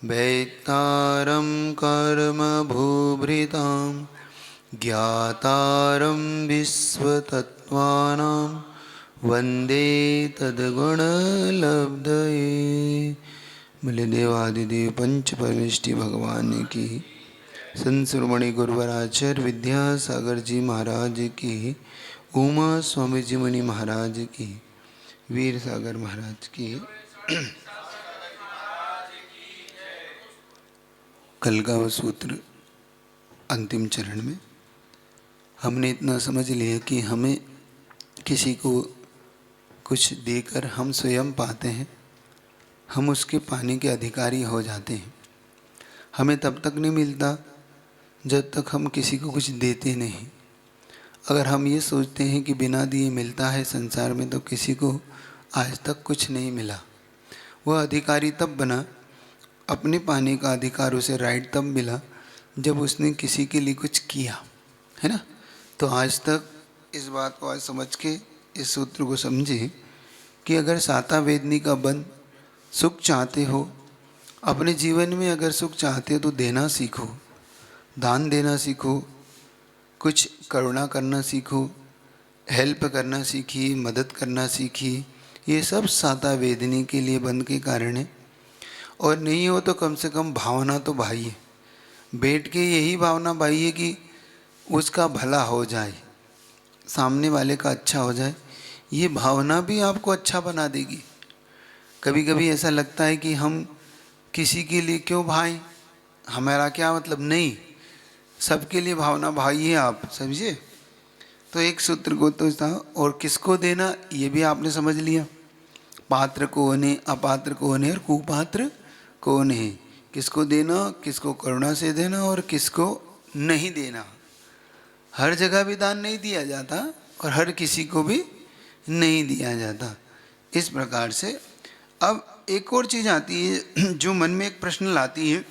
भैक्तारं कर्म भूभृतां ज्ञातारं विश्वतत्त्वानां वन्दे तद्गुणलब्धये। बोले देवादिदेव पंच परमेष्टि भगवान की, संत शिरोमणि गुरुवराचार्य विद्यासागर जी महाराज की, उमा स्वामी जी मुनि महाराज की, वीर सागर महाराज की। कल का वो सूत्र अंतिम चरण में हमने इतना समझ लिया कि हमें किसी को कुछ देकर हम स्वयं पाते हैं, हम उसके पाने के अधिकारी हो जाते हैं। हमें तब तक नहीं मिलता जब तक हम किसी को कुछ देते नहीं। अगर हम ये सोचते हैं कि बिना दिए मिलता है संसार में, तो किसी को आज तक कुछ नहीं मिला। वह अधिकारी तब बना, अपने पाने का अधिकार उसे राइट तब मिला जब उसने किसी के लिए कुछ किया, है ना। तो आज तक इस बात को आज समझ के इस सूत्र को समझे कि अगर साता वेदनी का बंद सुख चाहते हो, अपने जीवन में अगर सुख चाहते हो तो देना सीखो, दान देना सीखो, कुछ करुणा करना सीखो, हेल्प करना सीखिए, मदद करना सीखिए। ये सब साता वेदनी के लिए बंद के कारण है। और नहीं हो तो कम से कम भावना तो भाइये, बैठ के यही भावना भाइये कि उसका भला हो जाए, सामने वाले का अच्छा हो जाए। ये भावना भी आपको अच्छा बना देगी। कभी कभी ऐसा लगता है कि हम किसी के लिए क्यों भाई, हमारा क्या मतलब, नहीं, सबके लिए भावना भाई है आप, समझिए। तो एक सूत्र को तो था, और किसको देना ये भी आपने समझ लिया। पात्र कौन है, अपात्र कौन है और कुपात्र कौन है। किसको देना, किसको करुणा से देना और किसको नहीं देना। हर जगह भी दान नहीं दिया जाता और हर किसी को भी नहीं दिया जाता। इस प्रकार से अब एक और चीज़ आती है जो मन में एक प्रश्न लाती है,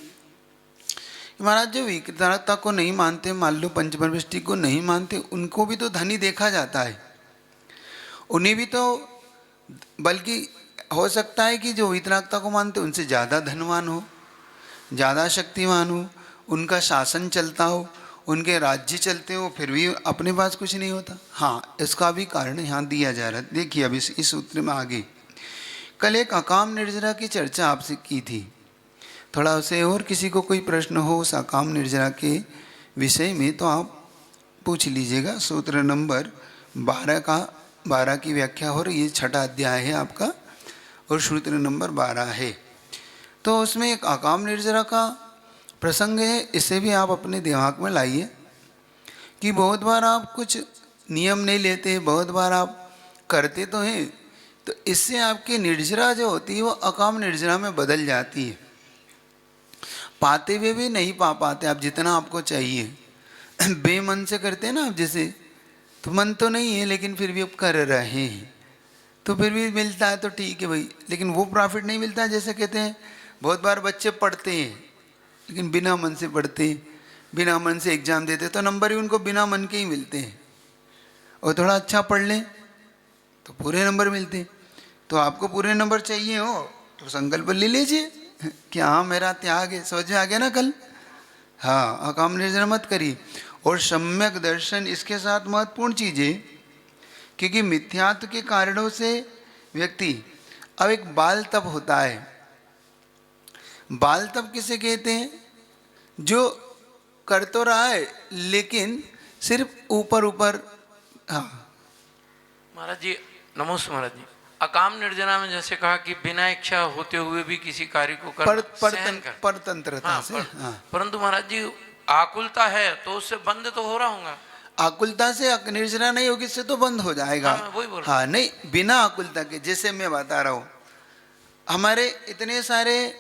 महाराज जो विकलांगता को नहीं मानते, मान लो पंचपरमेष्टि को नहीं मानते, उनको भी तो धनी देखा जाता है। उन्हें भी तो, बल्कि हो सकता है कि जो विकलांगता को मानते उनसे ज़्यादा धनवान हो, ज़्यादा शक्तिवान हो, उनका शासन चलता हो, उनके राज्य चलते हो, फिर भी अपने पास कुछ नहीं होता। हाँ, इसका भी कारण यहाँ दिया जा रहा है। देखिए अब इस सूत्र में आगे, कल एक अकाम निर्जरा की चर्चा आपसे की थी। थोड़ा उसे और किसी को कोई प्रश्न हो उस अकाम निर्जरा के विषय में तो आप पूछ लीजिएगा। सूत्र नंबर 12 की व्याख्या हो रही है, 6ठा अध्याय है आपका और सूत्र नंबर 12 है। तो उसमें एक अकाम निर्जरा का प्रसंग है। इसे भी आप अपने दिमाग में लाइए कि बहुत बार आप कुछ नियम नहीं लेते, बहुत बार आप करते तो हैं, तो इससे आपकी निर्जरा जो होती है वो अकाम निर्जरा में बदल जाती है। पाते हुए भी नहीं पा पाते आप जितना आपको चाहिए। बेमन से करते हैं ना आप, जैसे तो मन तो नहीं है लेकिन फिर भी आप कर रहे हैं, तो फिर भी मिलता है तो ठीक है भाई, लेकिन वो प्रॉफिट नहीं मिलता। जैसे कहते हैं बहुत बार बच्चे पढ़ते हैं लेकिन बिना मन से पढ़ते हैं, बिना मन से एग्जाम देते, तो नंबर ही उनको बिना मन के ही मिलते हैं। और थोड़ा अच्छा पढ़ लें तो पूरे नंबर मिलते हैं। तो आपको पूरे नंबर चाहिए हो तो संकल्प ले लीजिए कि हाँ मेरा त्याग है। समझ में आ गया ना कल। हाँ, अकाम निर्जरा मत करिए। और सम्यक दर्शन इसके साथ महत्वपूर्ण चीज़ है, क्योंकि मिथ्यात्व के कारणों से व्यक्ति, अब एक बाल तप होता है। बाल तप किसे कहते हैं? जो कर तो रहा है लेकिन सिर्फ ऊपर ऊपर। हाँ महाराज जी, नमस्ते महाराज जी। अकाम निर्जना में जैसे कहा कि बिना इच्छा होते हुए भी किसी कार्य को परतंत्रता हाँ, से। हाँ, परंतु महाराज जी आकुलता है तो उससे बंद तो हो रहा होगा। आकुलता से निर्जरा नहीं होगी, इससे तो बंद हो जाएगा। हाँ, मैं वही बोल रहा हाँ, नहीं, बिना आकुलता के, जैसे मैं बता रहा हूँ, हमारे इतने सारे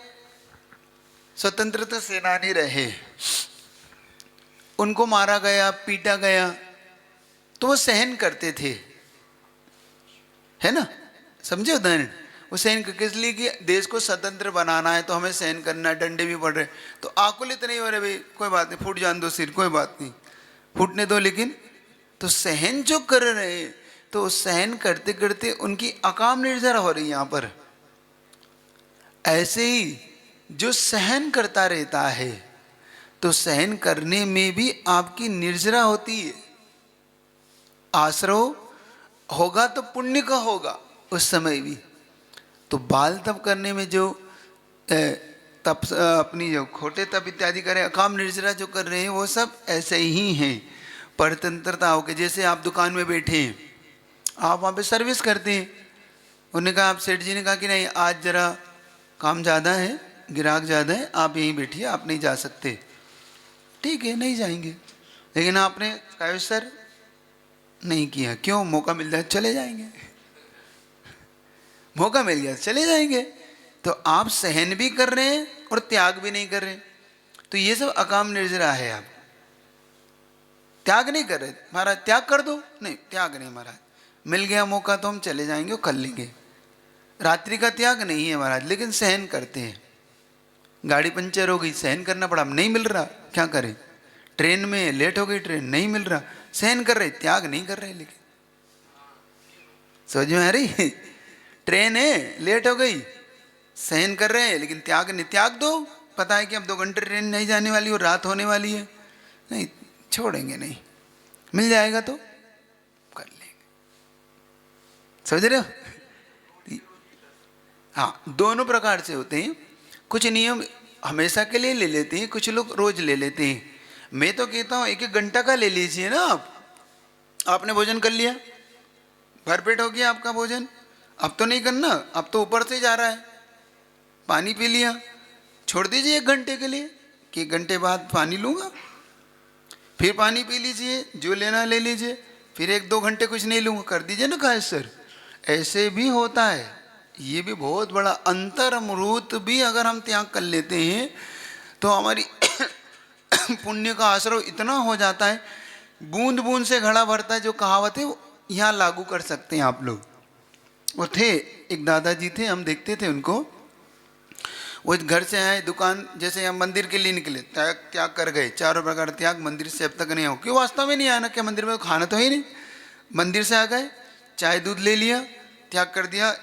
स्वतंत्रता सेनानी रहे, उनको मारा गया, पीटा गया, तो वो सहन करते थे, है ना। समझे उदाहरण? वो सहन किस लिए कि देश को स्वतंत्र बनाना है तो हमें सहन करना, डंडे भी पड़ रहे, तो आकुलित नहीं हो रहे भाई, कोई बात नहीं, फूट जान दो सिर, कोई बात नहीं, फूटने दो, लेकिन तो सहन जो कर रहे हैं, तो सहन करते करते उनकी अकाम निर्जरा हो रही है यहाँ पर। ऐसे ही जो सहन करता रहता है, तो सहन करने में भी आपकी निर्जरा होती है। आश्रव होगा तो पुण्य का होगा उस समय भी। तो बाल तप करने में जो तप, अपनी जो खोटे तप इत्यादि करें, अकाम निर्जरा जो कर रहे हैं, वो सब ऐसे ही हैं। परतंत्रता होकर, जैसे आप दुकान में बैठे हैं, आप वहाँ पे सर्विस करते हैं। उन्होंने कहा, आप सेठ जी ने कहा कि नहीं आज जरा काम ज़्यादा है, ग्राहक ज़्यादा है, आप यहीं बैठिए, आप नहीं जा सकते। ठीक है, नहीं जाएंगे। लेकिन आपने कहा सर नहीं किया, क्यों? मौका मिल जाए चले जाएंगे, मौका मिल गया चले जाएंगे। तो आप सहन भी कर रहे हैं और त्याग भी नहीं कर रहे। तो ये सब अकाम निर्जरा है। आप त्याग नहीं कर रहे। महाराज त्याग कर दो, नहीं त्याग नहीं महाराज, मिल गया मौका तो हम चले जाएंगे और कर लेंगे। रात्रि का त्याग नहीं है महाराज, लेकिन सहन करते हैं। गाड़ी पंचर हो गई, सहन करना पड़ा, नहीं मिल रहा, क्या करें? ट्रेन में लेट हो गई, ट्रेन नहीं मिल रहा, सहन कर रहे, त्याग नहीं कर रहे। लेकिन समझ में आ रही? ट्रेन है, लेट हो गई, सहन कर रहे हैं, लेकिन त्याग नहीं। त्याग दो, पता है कि अब 2 घंटे ट्रेन नहीं जाने वाली और रात होने वाली है, नहीं छोड़ेंगे, नहीं मिल जाएगा तो कर लेंगे। समझ रहे हो? हाँ, दोनों प्रकार से होते हैं। कुछ नियम हमेशा के लिए ले लेते हैं, कुछ लोग रोज ले लेते हैं। मैं तो कहता हूँ 1-1 घंटा का ले लीजिए ना। आप आपने भोजन कर लिया, भरपेट हो गया आपका भोजन, अब तो नहीं करना, अब तो ऊपर से जा रहा है। पानी पी लिया, छोड़ दीजिए 1 घंटे के लिए कि 1 घंटे बाद पानी लूँगा, फिर पानी पी लीजिए, जो लेना ले लीजिए, फिर 1-2 घंटे कुछ नहीं लूँगा, कर दीजिए ना कायसर। ऐसे भी होता है। ये भी बहुत बड़ा अंतर अमृत भी अगर हम त्याग कर लेते हैं तो हमारी पुण्य का आश्रय इतना हो जाता है, बूंद बूंद से घड़ा भरता है, जो कहावत है यहाँ लागू कर सकते हैं आप लोग। वो थे एक दादाजी थे, हम देखते थे उनको। वो घर से आए, दुकान जैसे हम मंदिर के लिए निकले, त्याग कर गए, चारों प्रकार त्याग, मंदिर से अब तक नहीं हो, क्यों? वास्तव में नहीं आया ना, क्या मंदिर में खाना तो है नहीं। मंदिर से आ गए, चाय दूध ले लिया, त्याग कर दिया,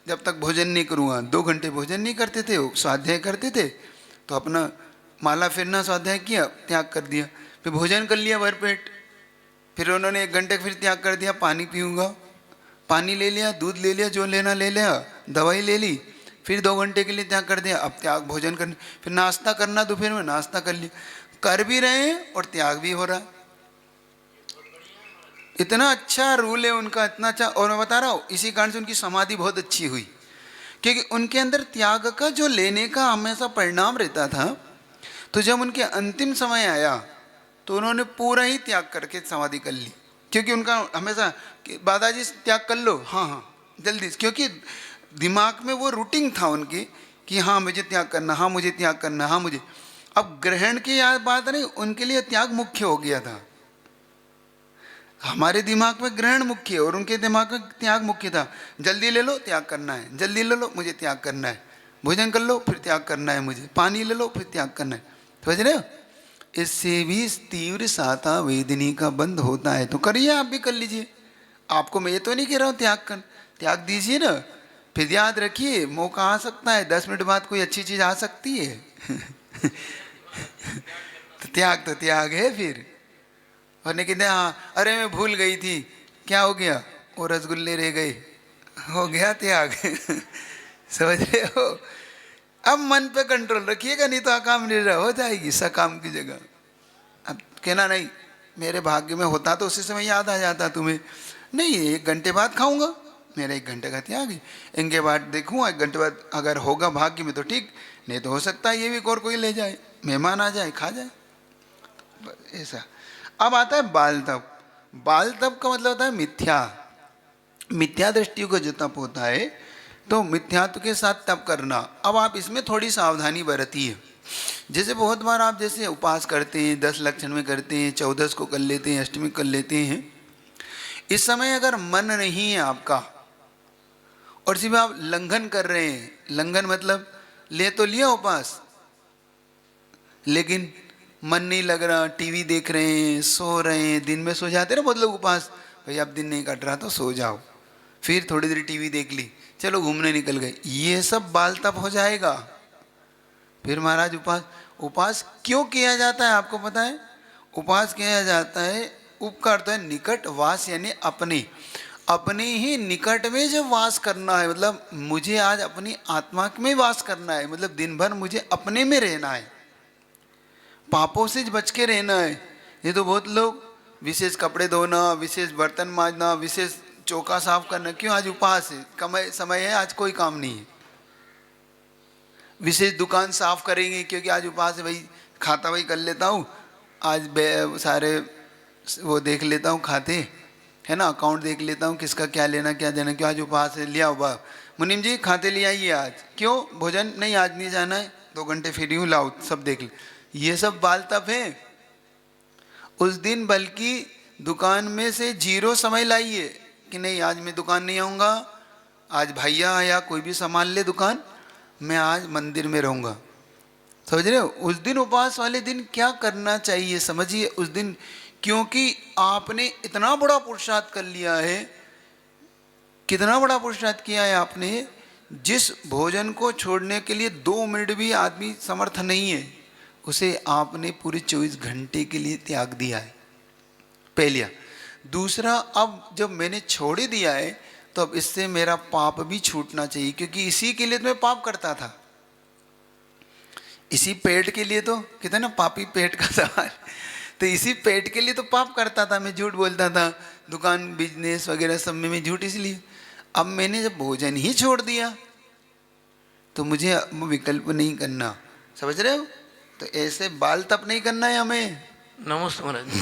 जब तक भोजन नहीं करूँगा। 2 घंटे भोजन नहीं करते थे, वो स्वाध्याय करते थे, तो अपना माला फिरना स्वाध्याय किया, त्याग कर दिया। फिर भोजन कर लिया भरपेट, फिर उन्होंने 1 घंटे फिर त्याग कर दिया, पानी पीऊँगा, पानी ले लिया, दूध ले लिया, जो लेना ले लिया, दवाई ले ली, फिर 2 घंटे के लिए त्याग कर दिया। अब त्याग भोजन करने, फिर नाश्ता करना, दोपहर में नाश्ता कर लिया, कर भी रहे हैं और त्याग भी हो रहा। इतना अच्छा रूल है उनका, इतना अच्छा। और मैं बता रहा हूँ, इसी कारण से उनकी समाधि बहुत अच्छी हुई, क्योंकि उनके अंदर त्याग का जो लेने का हमेशा परिणाम रहता था। तो जब उनके अंतिम समय आया तो उन्होंने पूरा ही त्याग करके समाधि कर ली, क्योंकि उनका हमेशा दादाजी त्याग कर लो, हाँ हाँ जल्दी, क्योंकि दिमाग में वो रूटीन था उनके कि हाँ मुझे त्याग करना, हाँ मुझे त्याग करना, हाँ मुझे। अब ग्रहण की याद बात नहीं, उनके लिए त्याग मुख्य हो गया था। हमारे दिमाग में ग्रहण मुख्य है और उनके दिमाग में त्याग मुख्य था। जल्दी ले लो, त्याग करना है, जल्दी ले लो, मुझे त्याग करना है, भोजन कर लो, फिर त्याग करना है मुझे, पानी ले लो, फिर त्याग करना है। समझ रहे हो? इससे भी तीव्र साता वेदनी का बंद होता है। तो करिए, आप भी कर लीजिए। आपको मैं ये तो नहीं कह रहा हूँ त्याग कर, त्याग दीजिए ना। फिर याद रखिए, मौका आ सकता है, 10 मिनट बाद कोई अच्छी चीज़ आ सकती है। तो त्याग है फिर। और नहीं कहते हाँ अरे मैं भूल गई थी, क्या हो गया? वो रसगुल्ले रह गए, हो गया त्याग। समझ रहे हो? अब मन पे कंट्रोल रखिएगा, नहीं तो अकाम निर्जरा हो जाएगी सकाम की जगह। अब कहना नहीं मेरे भाग्य में होता तो उसी समय याद आ जाता तुम्हें, नहीं 1 घंटे बाद खाऊंगा, मेरा 1 घंटे का त्याग है, इनके बाद देखूँगा 1 घंटे बाद अगर होगा भाग्य में तो ठीक, नहीं तो हो सकता है ये भी और कोई ले जाए, मेहमान आ जाए खा जाए, ऐसा। अब आता है बाल तप। बाल तप का मतलब होता है मिथ्या, मिथ्या दृष्टि को जो तप होता है, तो मिथ्यात्व के साथ तप करना। अब आप इसमें थोड़ी सावधानी बरतिए। जैसे बहुत बार आप जैसे उपास करते हैं, 10 लक्षण में करते हैं, 14 को कर लेते हैं, अष्टमी कर लेते हैं। इस समय अगर मन नहीं है आपका और सिर्फ आप लंघन कर रहे हैं, लंघन मतलब ले तो लिया उपास, लेकिन मन नहीं लग रहा, टीवी देख रहे हैं, सो रहे हैं, दिन में सो जाते ना बहुत लोग उपास, भाई अब दिन नहीं कट रहा तो सो जाओ, फिर थोड़ी देर टीवी देख ली, चलो घूमने निकल गए, ये सब बाल तप हो जाएगा। फिर महाराज उपवास क्यों किया जाता है आपको पता है? उपवास किया जाता है, उप का अर्थ है निकट, वास यानी अपने ही निकट में जब वास करना है, मतलब मुझे आज अपनी आत्मा में वास करना है, मतलब दिन भर मुझे अपने में रहना है, पापों से बच के रहना है। ये तो बहुत लोग विशेष कपड़े धोना, विशेष बर्तन मांजना, विशेष चौका साफ करना, क्यों? आज उपवास है, समय है, आज कोई काम नहीं है। विशेष दुकान साफ करेंगे क्योंकि आज उपवास है, भाई खाता भाई कर लेता हूँ आज, सारे वो देख लेता हूँ खाते है ना, अकाउंट देख लेता हूँ किसका क्या लेना क्या देना, क्यों? आज उपवास है, लिया हुआ मुनीम जी खाते ले आइए आज, क्यों? भोजन नहीं, आज नहीं जाना है, 2 घंटे फ्री हूँ, लाओ सब देख ले। ये सब बाल तप है उस दिन, बल्कि दुकान में से 0 समय लाइए कि नहीं आज मैं दुकान नहीं आऊँगा, आज भैया या कोई भी संभाल ले दुकान, मैं आज मंदिर में रहूँगा। समझ रहे हो? उस दिन उपवास वाले दिन क्या करना चाहिए समझिए उस दिन, क्योंकि आपने इतना बड़ा पुरुषार्थ कर लिया है। कितना बड़ा पुरुषार्थ किया है आपने? जिस भोजन को छोड़ने के लिए 2 मिनट भी आदमी समर्थ नहीं है, उसे आपने पूरे 24 घंटे के लिए त्याग दिया है, पहलिया। दूसरा, अब जब मैंने छोड़ ही दिया है तो अब इससे मेरा पाप भी छूटना चाहिए, क्योंकि इसी के लिए तो मैं पाप करता था, इसी पेट के लिए। तो कहते ना पापी पेट का सवाल, तो इसी पेट के लिए तो पाप करता था, मैं झूठ बोलता था, दुकान बिजनेस वगैरह सब में मैं झूठ। इसलिए अब मैंने जब भोजन ही छोड़ दिया तो मुझे विकल्प नहीं करना, समझ रहे हो? तो ऐसे बाल तप नहीं करना है हमें। नमस्ते महाराज जी।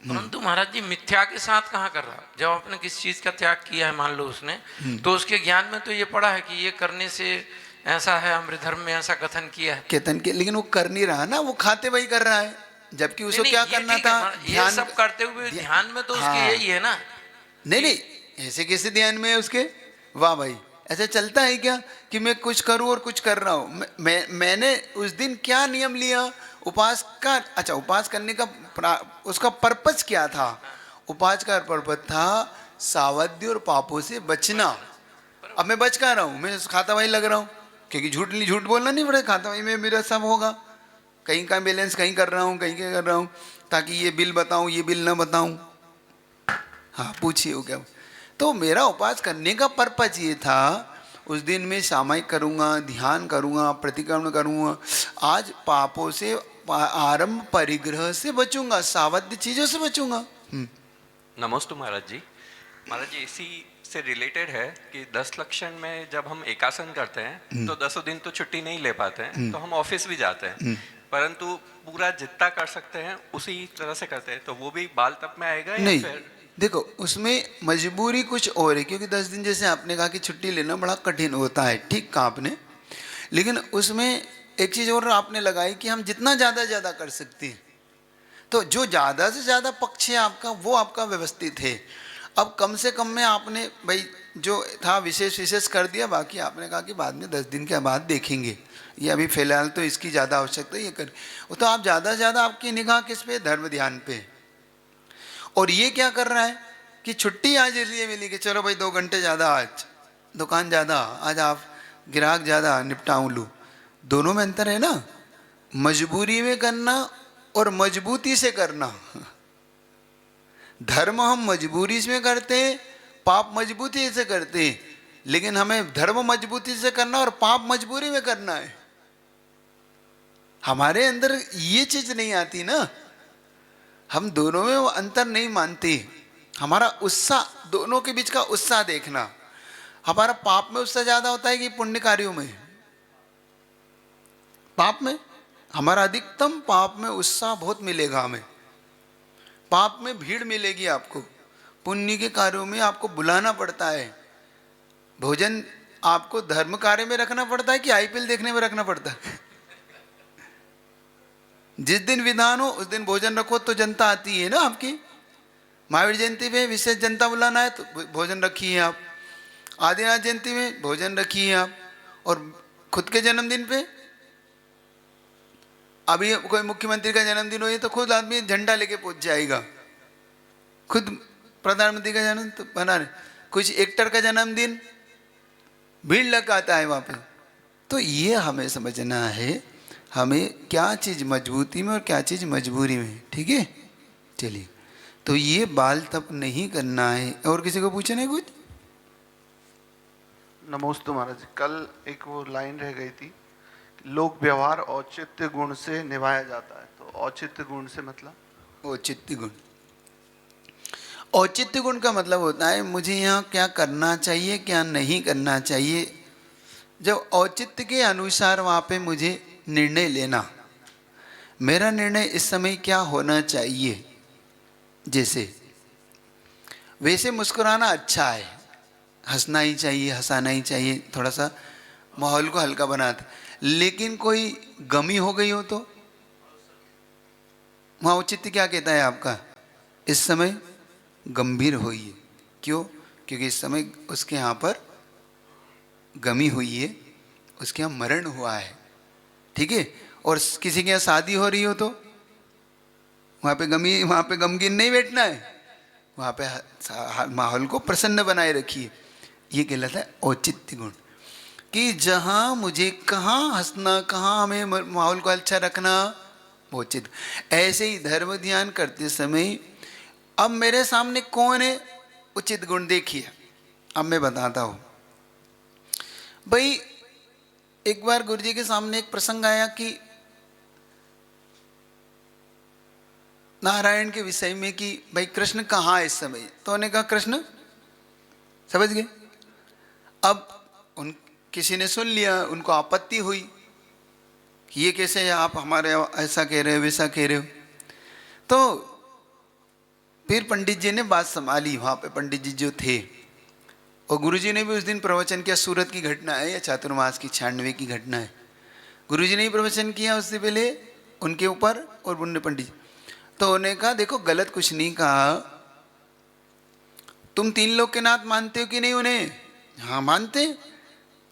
परंतु महाराज जी मिथ्या के साथ कहाँ कर रहा? जब आपने किसी चीज का त्याग किया है, मान लो उसने, तो उसके ज्ञान में तो ये पड़ा है कि ये करने से ऐसा है, हमारे धर्म में ऐसा कथन किया है, केतन के, लेकिन वो कर नहीं रहा ना, वो खाते वही कर रहा है, जबकि उसको क्या करना था? ये सब करते हुए ध्यान में तो उसके यही है ना। नहीं, ऐसे कैसे ध्यान में है उसके? वाह भाई, ऐसे चलता है क्या कि मैं कुछ करूं और कुछ कर रहा हूं? मैंने उस दिन क्या नियम लिया उपवास का? अच्छा, उपवास करने का उसका पर्पस क्या था? उपवास का पर्पस था सावध्य और पापों से बचना। अब मैं बच कर रहा हूं, मैं खाता वही लग रहा हूं, क्योंकि झूठ बोलना नहीं पड़ेगा, खाता वही में मेरा सब होगा, कहीं का बैलेंस कहीं कर रहा हूँ, कहीं क्या कर रहा हूँ, ताकि ये बिल बताऊँ ये बिल ना बताऊँ। हाँ पूछिए, हो क्या? तो मेरा उपवास करने का पर्पज ये था, उस दिन मैं सामायिक करूँगा, ध्यान करूँगा, प्रतिक्रमण करूँगा, आज पापों से आरंभ परिग्रह से बचूंगा, सावध्य चीज़ों से बचूंगा। नमस्ते महाराज जी। महाराज जी इसी से रिलेटेड है कि 10 लक्षण में जब हम एकासन करते हैं तो 10 दिन तो छुट्टी नहीं ले पाते हैं, तो हम ऑफिस भी जाते हैं, परंतु पूरा जितना कर सकते हैं उसी तरह से करते हैं, तो वो भी बाल तप में आएगा या नहीं? फिर? देखो, उसमें मजबूरी कुछ और है, क्योंकि 10 दिन जैसे आपने कहा कि छुट्टी लेना बड़ा कठिन होता है, ठीक कहा आपने, लेकिन उसमें एक चीज़ और आपने लगाई कि हम जितना ज़्यादा कर सकते हैं, तो जो ज़्यादा से ज़्यादा पक्ष है आपका वो आपका व्यवस्थित है। अब कम से कम में आपने भाई जो था विशेष कर दिया, बाकी आपने कहा कि बाद में 10 दिन के बाद देखेंगे, ये अभी फिलहाल तो इसकी ज़्यादा आवश्यकता है, ये कर। वो तो आप ज़्यादा से ज़्यादा आपकी निगाह किस पे? धर्म ध्यान पे। और ये क्या कर रहा है कि छुट्टी आज इसलिए मिली कि चलो भाई 2 घंटे ज़्यादा, आज दुकान ज़्यादा, आज आप ग्राहक ज़्यादा निपटाऊँ लूँ। दोनों में अंतर है ना, मजबूरी में करना और मजबूती से करना। धर्म हम मजबूरी से करते हैं, पाप मजबूती से करते हैं, लेकिन हमें धर्म मजबूती से करना और पाप मजबूरी में करना है। हमारे अंदर ये चीज नहीं आती ना, हम दोनों में वो अंतर नहीं मानते। हमारा उत्साह, दोनों के बीच का उत्साह देखना, हमारा पाप में उत्साह ज्यादा होता है कि पुण्य कार्यों में? पाप में हमारा अधिकतम, पाप में उत्साह बहुत मिलेगा हमें, पाप में भीड़ मिलेगी आपको, पुण्य के कार्यों में आपको बुलाना पड़ता है। भोजन आपको धर्म कार्य में रखना पड़ता है कि आईपीएल देखने में रखना पड़ता है? जिस दिन विधान हो उस दिन भोजन रखो तो जनता आती है ना आपकी। महावीर जयंती में विशेष जनता बुलाना है तो भोजन रखिए आप, आदिनाथ जयंती में भोजन रखिए आप, और खुद के जन्मदिन पे, अभी कोई मुख्यमंत्री का जन्मदिन हो तो खुद आदमी झंडा लेके पहुंच जाएगा, खुद प्रधानमंत्री का जन्म तो बना रहे, कुछ एक्टर का जन्मदिन भीड़ लग आता है वहां पे। तो ये हमें समझना है हमें क्या चीज़ मजबूती में और क्या चीज़ मजबूरी में। ठीक है, चलिए। तो ये बाल तप नहीं करना है। और किसी को पूछना है कुछ? नमोस्तु महाराज जी, कल एक वो लाइन रह गई थी, लोक व्यवहार औचित्य गुण से निभाया जाता है। तो औचित्य गुण से मतलब? औचित्य गुण, औचित्य गुण का मतलब होता है मुझे यहाँ क्या करना चाहिए क्या नहीं करना चाहिए। जब औचित्य के अनुसार वहाँ पे मुझे निर्णय लेना, मेरा निर्णय इस समय क्या होना चाहिए। जैसे वैसे मुस्कुराना अच्छा है, हंसना ही चाहिए, हंसाना ही चाहिए, थोड़ा सा माहौल को हल्का बनाते। लेकिन कोई गमी हो गई हो तो वहाँ औचित्य क्या कहता है आपका, इस समय गंभीर होइए। क्यों? क्योंकि इस समय उसके यहाँ पर गमी हुई है, उसके यहाँ मरण हुआ है। ठीक है। और किसी के यहाँ शादी हो रही हो तो वहाँ पे गमगीन नहीं बैठना है, वहाँ पे माहौल को प्रसन्न बनाए रखिए। ये कहलाता है औचित्य गुण, कि जहाँ मुझे कहाँ हंसना, कहाँ हमें माहौल को अच्छा रखना, औचित्य। ऐसे ही धर्म ध्यान करते समय अब मेरे सामने कौन है, उचित गुण देखिए। अब मैं बताता हूँ भाई। एक बार गुरुजी के सामने एक प्रसंग आया कि नारायण के विषय में कि भाई कृष्ण कहाँ है इस समय। तो उन्होंने कहा कृष्ण, समझ गए। अब उन किसी ने सुन लिया, उनको आपत्ति हुई कि ये कैसे है, आप हमारे ऐसा कह रहे हो वैसा कह रहे हो। तो फिर पंडित जी ने बात संभाली, वहाँ पे पंडित जी जो थे, और गुरुजी ने भी उस दिन प्रवचन किया। सूरत की घटना है या चातुर्मास की 96 की घटना है। गुरुजी ने ही प्रवचन किया उससे पहले उनके ऊपर, और उन्होंने पंडित जी, तो उन्होंने कहा देखो गलत कुछ नहीं कहा, तुम 3 लोग के नाथ मानते हो कि नहीं उन्हें? हाँ मानते।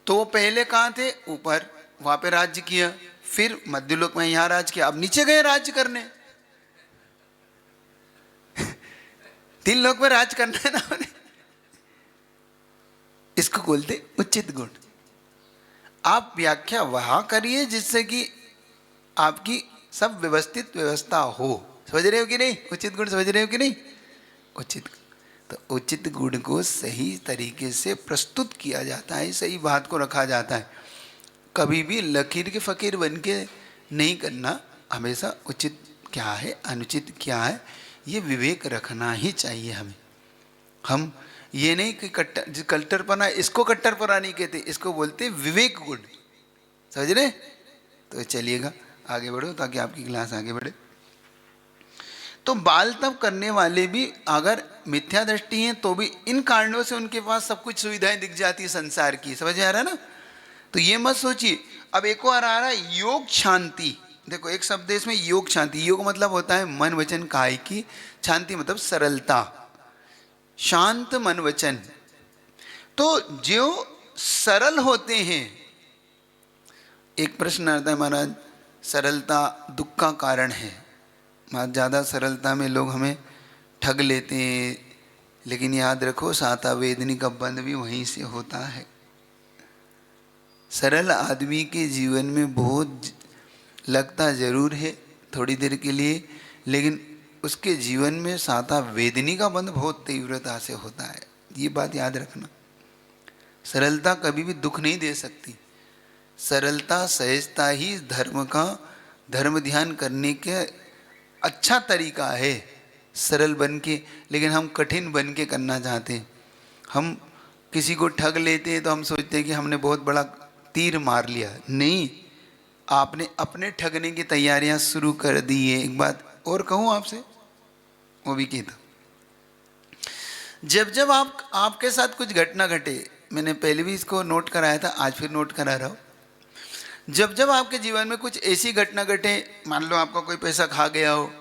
तो वो पहले कहाँ थे? ऊपर, वहाँ पे राज्य किया, फिर मध्य लोक में यहाँ राज किया, अब नीचे गए राज्य करने। 3 लोक में राज करना है ना उन्हें। इसको बोलते उचित गुण। आप व्याख्या वहां करिए जिससे कि आपकी सब व्यवस्थित व्यवस्था हो। समझ रहे हो कि नहीं? उचित गुण समझ रहे हो कि नहीं? उचित, तो उचित गुण को सही तरीके से प्रस्तुत किया जाता है, सही बात को रखा जाता है। कभी भी लकीर के फकीर बन के नहीं करना, हमेशा उचित क्या है अनुचित क्या है ये विवेक रखना ही चाहिए हमें। हम ये नहीं कि कट्टरपना, इसको कट्टरपना नहीं कहते, इसको बोलते विवेक गुण। समझ रहे? तो चलिएगा आगे बढ़ो ताकि आपकी क्लास आगे बढ़े। तो बाल तप करने वाले भी अगर मिथ्या दृष्टि है तो भी इन कारणों से उनके पास सब कुछ सुविधाएं दिख जाती है संसार की। समझ आ रहा है ना? तो ये मत सोचिए। अब एक और आ रहा है योग शांति। देखो एक शब्द है इसमें योग शांति। योग मतलब होता है मन वचन काय की, शांति मतलब सरलता, शांत मन वचन। तो जो सरल होते हैं, एक प्रश्न आता है महाराज सरलता दुख का कारण है। महाराज ज़्यादा सरलता में लोग हमें ठग लेते हैं, लेकिन याद रखो साता वेदनी का बंध भी वहीं से होता है। सरल आदमी के जीवन में बहुत लगता जरूर है थोड़ी देर के लिए, लेकिन उसके जीवन में साता वेदनी का बंध बहुत तीव्रता से होता है। ये बात याद रखना। सरलता कभी भी दुख नहीं दे सकती। सरलता सहजता ही धर्म का, धर्म ध्यान करने के अच्छा तरीका है, सरल बन के। लेकिन हम कठिन बन के करना चाहते हैं। हम किसी को ठग लेते हैं तो हम सोचते हैं कि हमने बहुत बड़ा तीर मार लिया। नहीं, आपने अपने ठगने की तैयारियां शुरू कर दी है। एक बात और कहूँ आपसे, वो भी कहता, जब जब आपके साथ कुछ घटना घटे, मैंने पहले भी इसको नोट कराया था, आज फिर नोट करा रहा हूँ। जब जब आपके जीवन में कुछ ऐसी घटना घटे, मान लो आपका कोई पैसा खा गया हो,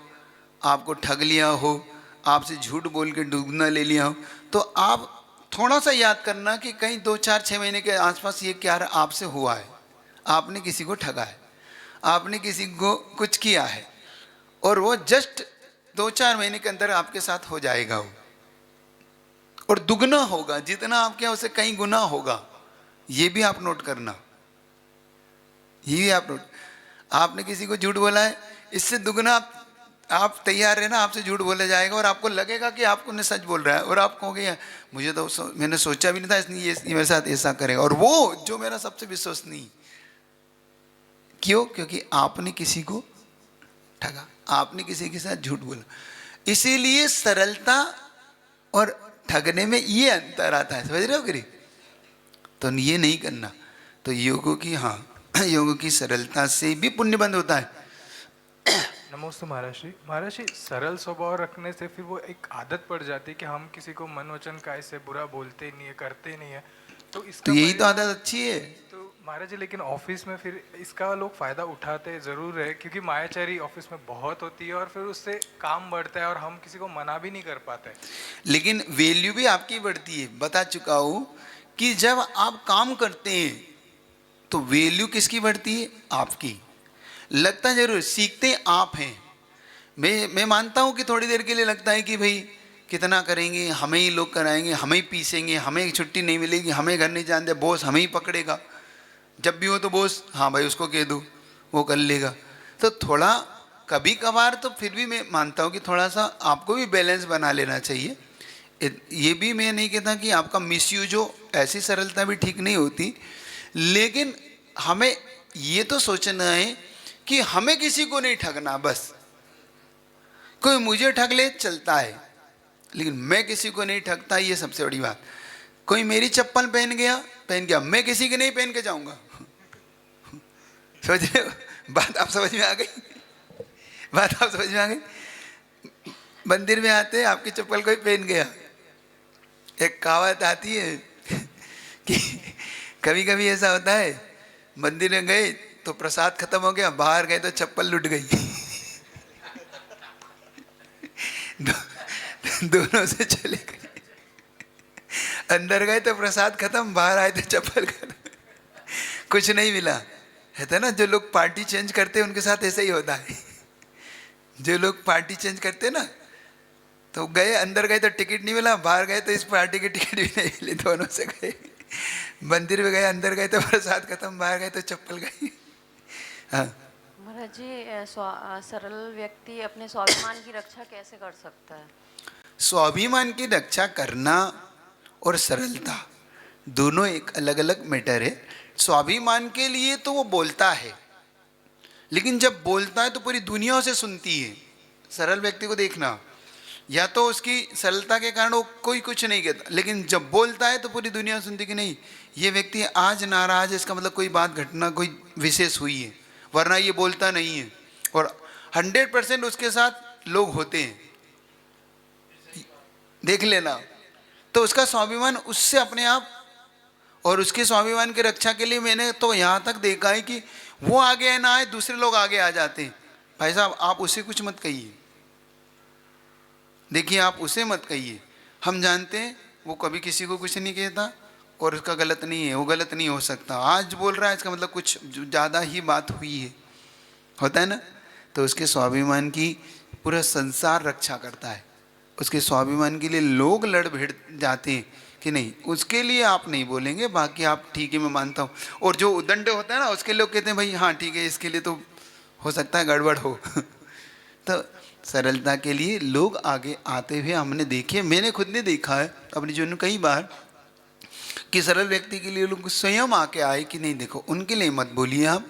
आपको ठग लिया हो, आपसे झूठ बोल के डूबना ले लिया हो, तो आप थोड़ा सा याद करना कि कहीं 2, 4, 6 महीने के आसपास ये क्या आपसे हुआ है। आपने किसी को ठगा है, आपने किसी को कुछ किया है, और वो जस्ट 2-4 महीने के अंदर आपके साथ हो जाएगा वो, और दुगना होगा। जितना आपके यहाँ उसे कहीं गुना होगा। ये भी आप नोट करना, ये भी आप नोट। आपने किसी को झूठ बोला है, इससे दुगना आप तैयार रहना, आपसे झूठ बोला जाएगा और आपको लगेगा कि आपको ने सच बोल रहा है, और आप कहोगे मुझे तो मैंने सोचा भी नहीं था इसने ये मेरे साथ ऐसा करेगा, और वो जो मेरा सबसे विश्वसनीय। क्यों? क्योंकि आपने किसी को ठगा, आपने किसी के साथ झूठ बोला। इसीलिए सरलता और ठगने में ये अंतर आता है, समझ रहे हो गिरी? तो ये नहीं करना। तो योगों की, हाँ, योगों की सरलता से भी पुण्य बंद होता है। नमस्ते महाराज जी। महाराज जी, सरल स्वभाव रखने से फिर वो एक आदत पड़ जाती है कि हम किसी को मन वचन काय से बुरा बोलते नहीं है, करते नहीं है, तो इसका तो यही तो आदत अच्छी है। तो महाराज जी, लेकिन ऑफिस में फिर इसका लोग फायदा उठाते जरूर है, क्योंकि मायाचारी ऑफिस में बहुत होती है और फिर उससे काम बढ़ता है और हम किसी को मना भी नहीं कर पाते। लेकिन वैल्यू भी आपकी बढ़ती है। बता चुका हूं कि जब आप काम करते हैं तो वैल्यू किसकी बढ़ती है? आपकी। लगता जरूर सीखते आप हैं। मैं मानता हूं कि थोड़ी देर के लिए लगता है कि भाई कितना करेंगे, हमें ही लोग कराएंगे, हमें ही पीसेंगे, हमें छुट्टी नहीं मिलेगी, हमें घर नहीं जाने, बॉस हमें ही पकड़ेगा, जब भी हो तो बॉस हाँ भाई उसको कह दो वो कर लेगा। तो थोड़ा कभी कभार तो फिर भी मैं मानता हूँ कि थोड़ा सा आपको भी बैलेंस बना लेना चाहिए। ये भी मैं नहीं कहता कि आपका मिसयूज हो, ऐसी सरलता भी ठीक नहीं होती, लेकिन हमें ये तो सोचना है कि हमें किसी को नहीं ठगना। बस कोई मुझे ठग ले चलता है, लेकिन मैं किसी को नहीं ठगता, ये सबसे बड़ी बात। कोई मेरी चप्पल पहन गया, मैं किसी की नहीं पहन के जाऊंगा। समझ रहे हो? बात आप समझ में आ गई? बात आप समझ में आ गई? मंदिर में आते आपकी चप्पल कोई पहन गया, एक कहावत आती है कि कभी कभी ऐसा होता है, मंदिर में गए तो प्रसाद खत्म हो गया, बाहर गए तो चप्पल लुट गई। दोनों से चले गए, अंदर गए तो प्रसाद खत्म, बाहर आए तो चप्पल खत्म, कुछ नहीं मिला। है ना, जो लोग पार्टी चेंज करते हैं उनके साथ ऐसा ही होता है। जो लोग पार्टी चेंज करते हैं ना, तो गए, अंदर गए तो टिकट नहीं मिला, बाहर गए तो इस पार्टी की टिकट भी नहीं मिली, दोनों से गए। मंदिर में गए, अंदर गए तो प्रसाद खत्म, बाहर गए तो चप्पल गई। हाँ महाराज जी, सरल व्यक्ति अपने स्वाभिमान की रक्षा कैसे कर सकता है? स्वाभिमान की रक्षा करना और सरलता दोनों एक अलग अलग मैटर है। स्वाभिमान के लिए तो वो बोलता है, लेकिन जब बोलता है तो पूरी दुनिया उसे सुनती है। सरल व्यक्ति को देखना, या तो उसकी सरलता के कारण वो कोई कुछ नहीं कहता, लेकिन जब बोलता है तो पूरी दुनिया सुनती कि नहीं ये व्यक्ति आज नाराज है, इसका मतलब कोई बात घटना कोई विशेष हुई है, वरना ये बोलता नहीं है। और 100% उसके साथ लोग होते हैं, देख लेना। तो उसका स्वाभिमान उससे अपने आप, और उसके स्वाभिमान की रक्षा के लिए मैंने तो यहाँ तक देखा है कि वो आगे ना आए, दूसरे लोग आगे आ जाते हैं। भाई साहब आप उसे कुछ मत कहिए, देखिए आप उसे मत कहिए, हम जानते हैं वो कभी किसी को कुछ नहीं कहता और उसका गलत नहीं है, वो गलत नहीं हो सकता। आज बोल रहा है इसका मतलब कुछ ज़्यादा ही बात हुई है, होता है ना। तो उसके स्वाभिमान की पूरा संसार रक्षा करता है। उसके स्वाभिमान के लिए लोग लड़ भिड़ जाते हैं कि नहीं उसके लिए आप नहीं बोलेंगे, बाकी आप ठीक है मैं मानता हूँ। और जो उदंड होता है ना उसके लोग कहते हैं भाई हाँ ठीक है इसके लिए तो हो सकता है गड़बड़ हो। तो सरलता के लिए लोग आगे आते हुए हमने देखे, मैंने खुद ने देखा है अपने जीवन में कई बार कि सरल व्यक्ति के लिए लोग स्वयं आके आए कि नहीं देखो उनके लिए मत बोलिए आप,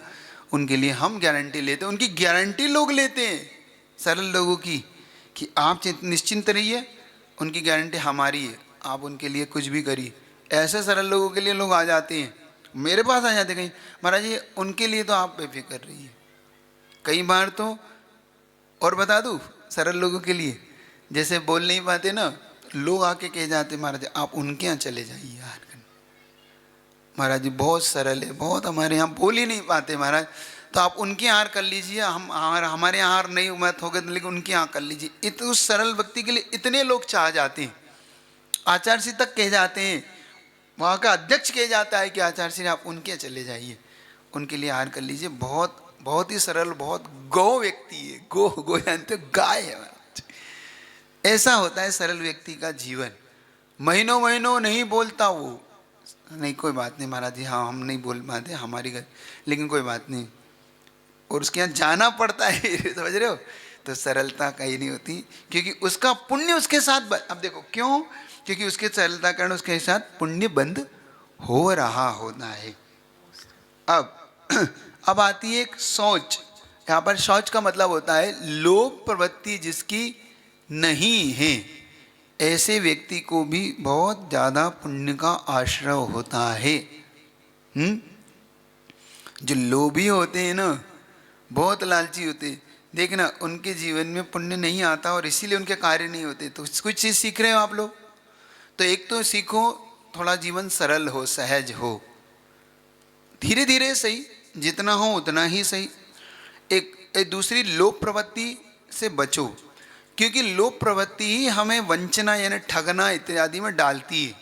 उनके लिए हम गारंटी लेते हैं। उनकी गारंटी लोग लेते हैं सरल लोगों की कि आप निश्चिंत रहिए, उनकी गारंटी हमारी है, आप उनके लिए कुछ भी करिए। ऐसे सरल लोगों के लिए लोग आ जाते हैं, मेरे पास आ जाते कहीं, महाराज जी उनके लिए तो आप बेफिक्र रहिए। कई बार तो और बता दूँ सरल लोगों के लिए, जैसे बोल नहीं पाते ना, लोग आके कह जाते महाराज आप उनके यहाँ चले जाइए यार, महाराज जी बहुत सरल है, बहुत हमारे यहाँ बोल ही नहीं पाते महाराज, तो आप उनके यहाँ कर लीजिए, हम हमारे यहाँ नहीं मत होगा लेकिन उनके यहाँ कर लीजिए। उस सरल व्यक्ति के लिए इतने लोग चाह जाते हैं, आचार्य श्री तक कह जाते हैं, वहाँ का अध्यक्ष कह जाता है कि आचार्य श्री आप उनके चले जाइए, उनके लिए हार कर लीजिए। बहुत बहुत ही सरल, बहुत गौ व्यक्ति है, गो जानते गाय है। ऐसा होता है सरल व्यक्ति का जीवन। महीनों महीनों नहीं बोलता वो, नहीं कोई बात नहीं महाराज जी, हाँ हम नहीं बोल पाते हमारी गलती, लेकिन कोई बात नहीं, और उसके यहाँ जाना पड़ता है समझ रहे हो, तो सरलता कहीं नहीं होती, क्योंकि उसका पुण्य उसके साथ अब देखो क्यों, क्योंकि उसके सरलता कारण उसके साथ पुण्य बंद हो रहा होता है। अब आती है एक सोच। यहाँ पर शौच का मतलब होता है लोभ प्रवृत्ति जिसकी नहीं है, ऐसे व्यक्ति को भी बहुत ज़्यादा पुण्य का आश्रय होता है। जो लोभी होते हैं ना, बहुत लालची होते हैं, देखना उनके जीवन में पुण्य नहीं आता और इसीलिए उनके कार्य नहीं होते। तो कुछ चीज़ सीख रहे हो आप लोग, तो एक तो सीखो थोड़ा जीवन सरल हो, सहज हो, धीरे धीरे सही, जितना हो उतना ही सही। एक दूसरी लोभ प्रवृत्ति से बचो, क्योंकि लोभ प्रवृत्ति ही हमें वंचना यानी ठगना इत्यादि में डालती है।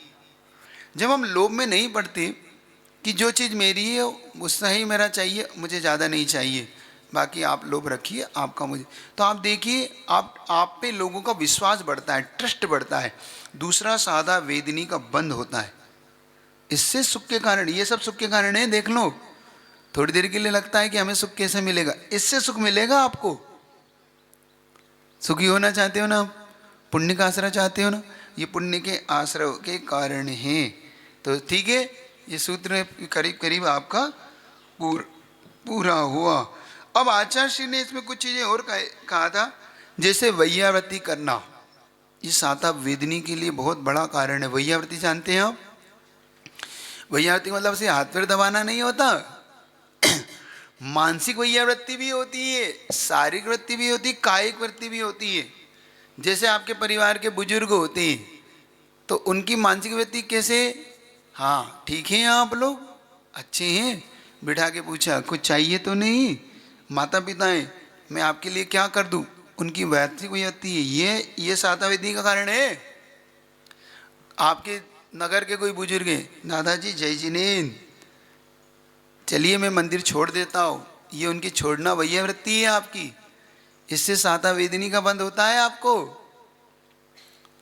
जब हम लोभ में नहीं पड़ते कि जो चीज़ मेरी है उससे ही मेरा चाहिए, मुझे ज़्यादा नहीं चाहिए, बाकी आप लोभ रखिए आपका मुझे, तो आप देखिए आप पे लोगों का विश्वास बढ़ता है, ट्रस्ट बढ़ता है। दूसरा सादा वेदनी का बंद होता है। इससे सुख के कारण, ये सब सुख के कारण है। देख लो, थोड़ी देर के लिए लगता है कि हमें सुख कैसे मिलेगा, इससे सुख मिलेगा आपको। सुखी होना चाहते हो ना, पुण्य का आश्रय चाहते हो ना, ये पुण्य के आश्रय के कारण है। तो ठीक है, ये सूत्र करीब करीब आपका पूरा हुआ। अब आचार्य श्री ने इसमें कुछ चीजें और कहा था, जैसे वैयावृत्ति करना, ये साता वेदनी के लिए बहुत बड़ा कारण है। वैयावृत्ति जानते हैं आप? वैयावृत्ति मतलब से हाथ पैर दबाना नहीं होता, मानसिक वैयावृत्ति भी होती है, शारीरिक वृत्ति भी होती है, कायिक वृत्ति भी होती है। जैसे आपके परिवार के बुजुर्ग होते हैं तो उनकी मानसिक वृत्ति कैसे, हाँ ठीक है आप लोग अच्छे हैं, बिठा के पूछा कुछ चाहिए तो नहीं, माता पिता हैं, मैं आपके लिए क्या कर दूं, उनकी वैयक्तिक वृत्ति है। ये साता वेदनी का कारण है। आपके नगर के कोई बुजुर्ग हैं, दादाजी जय जिनेंद्र, चलिए मैं मंदिर छोड़ देता हूँ, ये उनकी छोड़ना वैयावृत्ति है आपकी। इससे साता वेदनी का बंद होता है आपको।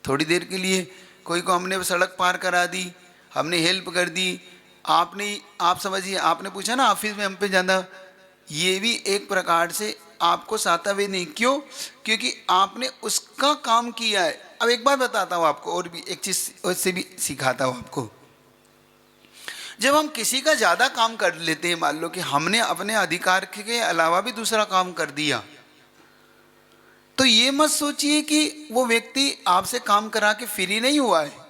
थोड़ी देर के लिए कोई को हमने सड़क पार करा दी, हमने हेल्प कर दी, आप समझिए, आपने पूछा ना ऑफिस में हम पे जाना, ये भी एक प्रकार से आपको साता वेदनी। क्यों? क्योंकि आपने उसका काम किया है। अब एक बात बताता हूँ आपको, और भी एक चीज़ उससे भी सिखाता हूँ आपको। जब हम किसी का ज़्यादा काम कर लेते हैं, मान लो कि हमने अपने अधिकार के अलावा भी दूसरा काम कर दिया, तो ये मत सोचिए कि वो व्यक्ति आपसे काम करा के फ्री नहीं हुआ है।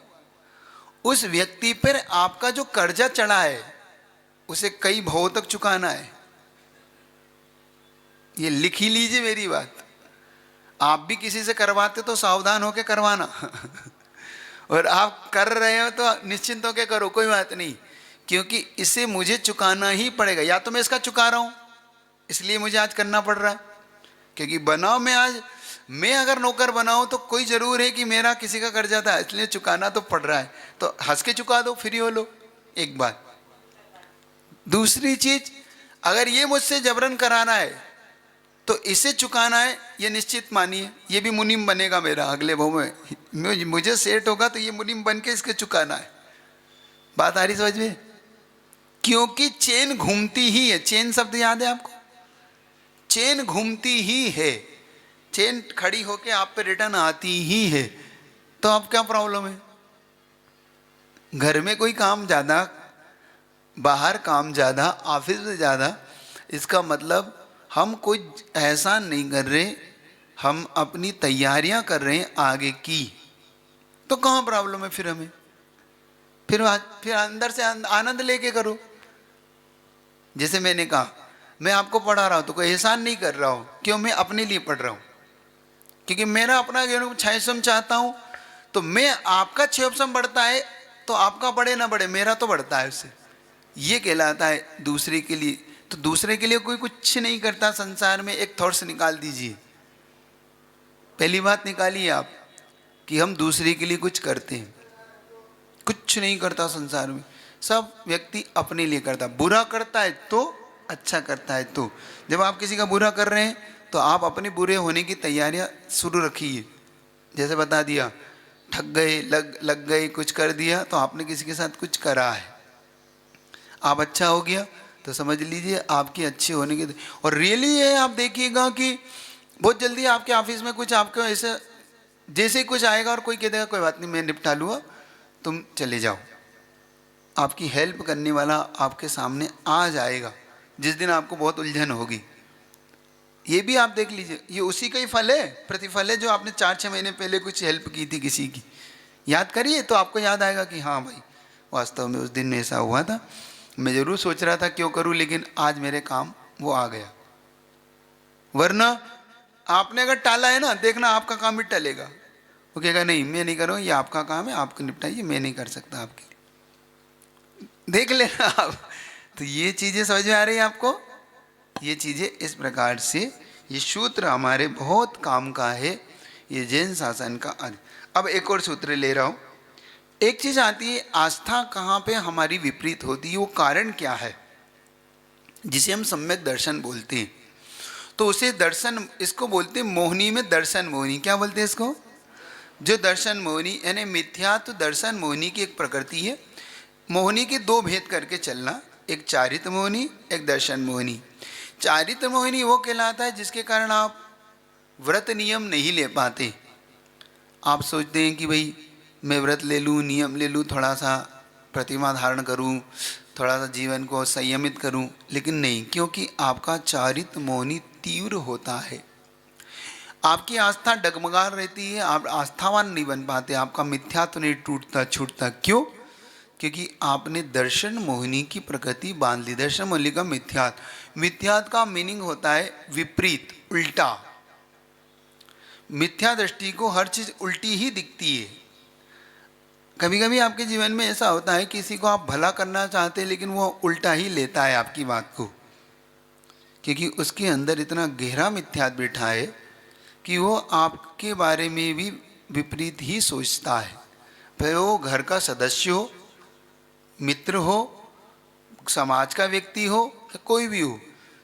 उस व्यक्ति पर आपका जो कर्जा चढ़ा है उसे कई भवों तक चुकाना है। ये लिख ही लीजिए मेरी बात। आप भी किसी से करवाते तो सावधान होकर करवाना और आप कर रहे हो तो निश्चिंत होकर करो, कोई बात नहीं, क्योंकि इसे मुझे चुकाना ही पड़ेगा। या तो मैं इसका चुका रहा हूं इसलिए मुझे आज करना पड़ रहा है, क्योंकि बनाओ मैं अगर नौकर बनाऊं तो कोई जरूर है कि मेरा किसी का कर्जा था, इसलिए चुकाना तो पड़ रहा है, तो हंस के चुका दो, फ्री हो लो। एक बात। दूसरी चीज, अगर ये मुझसे जबरन कराना है तो इसे चुकाना है, ये निश्चित मानिए ये भी मुनीम बनेगा मेरा अगले भाव में, मुझे सेट होगा तो ये मुनीम बन के इसके चुकाना है। बात आ रही समझ में? क्योंकि चेन घूमती ही है। चेन शब्द याद है आपको? चेन घूमती ही है, चेन खड़ी होके आप पे रिटर्न आती ही है। तो अब क्या प्रॉब्लम है? घर में कोई काम ज़्यादा, बाहर काम ज़्यादा, ऑफिस में ज़्यादा, इसका मतलब हम कोई एहसान नहीं कर रहे, हम अपनी तैयारियां कर रहे हैं आगे की। तो कहाँ प्रॉब्लम है फिर हमें? फिर अंदर से आनंद लेके करो। जैसे मैंने कहा, मैं आपको पढ़ा रहा हूँ तो कोई एहसान नहीं कर रहा हूँ। क्यों? मैं अपने लिए पढ़ रहा हूँ, क्योंकि मेरा अपना ज्ञान क्षयसम चाहता हूँ। तो मैं आपका क्षयसम बढ़ता है तो आपका बढ़े ना बढ़े, मेरा तो बढ़ता है उससे। ये कहलाता है दूसरे के लिए। तो दूसरे के लिए कोई कुछ नहीं करता संसार में। एक थॉट्स निकाल दीजिए, पहली बात निकालिए आप कि हम दूसरे के लिए कुछ करते हैं। कुछ नहीं करता संसार में, सब व्यक्ति अपने लिए करता। बुरा करता है तो, अच्छा करता है तो। जब आप किसी का बुरा कर रहे हैं तो आप अपने बुरे होने की तैयारियां शुरू रखिए। जैसे बता दिया, ठग गए, लग गए, कुछ कर दिया, तो आपने किसी के साथ कुछ करा है, आप अच्छा हो गया तो समझ लीजिए आपके अच्छे होने के। और रियली ये आप देखिएगा कि बहुत जल्दी आपके ऑफिस में कुछ आपको ऐसा जैसे ही कुछ आएगा और कोई कह देगा कोई बात नहीं मैं निपटा लूँगा, तुम चले जाओ, आपकी हेल्प करने वाला आपके सामने आ जाएगा जिस दिन आपको बहुत उलझन होगी। ये भी आप देख लीजिए, ये उसी का ही फल है, प्रतिफल है, जो आपने 4-6 महीने पहले कुछ हेल्प की थी किसी की, याद करिए तो आपको याद आएगा कि हाँ भाई वास्तव में उस दिन ऐसा हुआ था, मैं ज़रूर सोच रहा था क्यों करूँ, लेकिन आज मेरे काम वो आ गया। वरना आपने अगर टाला है ना, देखना आपका काम भी टलेगा। वो कहेगा नहीं मैं नहीं करूँ, ये आपका काम है, आपको निपटाइए, मैं नहीं कर सकता आपके लिए, देख लेना आप। तो ये चीज़ें समझ में आ रही है आपको? ये चीज़ें इस प्रकार से, ये सूत्र हमारे बहुत काम का है, ये जैन शासन का। अब एक और सूत्र ले रहा हूँ। एक चीज़ आती है, आस्था कहाँ पे हमारी विपरीत होती है, वो कारण क्या है, जिसे हम सम्यक दर्शन बोलते हैं। तो उसे दर्शन, इसको बोलते हैं मोहिनी में दर्शन मोहिनी। क्या बोलते हैं इसको? जो दर्शन मोहिनी, यानी मिथ्यात्व दर्शन मोहिनी की एक प्रकृति है। मोहिनी के दो भेद करके चलना, एक चारित्र मोहिनी, एक दर्शन मोहिनी। चारित्र मोहिनी वो कहलाता है जिसके कारण आप व्रत नियम नहीं ले पाते। आप सोचते हैं कि भाई मैं व्रत ले लूँ, नियम ले लूँ, थोड़ा सा प्रतिमा धारण करूँ, थोड़ा सा जीवन को संयमित करूँ, लेकिन नहीं, क्योंकि आपका चारित्र मोहिनी तीव्र होता है, आपकी आस्था डगमगा रहती है, आप आस्थावान नहीं बन पाते, आपका मिथ्यात्व नहीं टूटता छूटता। क्यों? क्योंकि आपने दर्शन मोहिनी की प्रकृति बांध ली। दर्शन मोहिनी का मिथ्यात्व, मिथ्यात्व का मीनिंग होता है विपरीत, उल्टा। मिथ्या दृष्टि को हर चीज उल्टी ही दिखती है। कभी कभी आपके जीवन में ऐसा होता है, किसी को आप भला करना चाहते हैं लेकिन वो उल्टा ही लेता है आपकी बात को, क्योंकि उसके अंदर इतना गहरा मिथ्यात्व बैठा है कि वो आपके बारे में भी विपरीत ही सोचता है। फिर वो घर का सदस्य हो, मित्र हो, समाज का व्यक्ति हो, या कोई भी हो,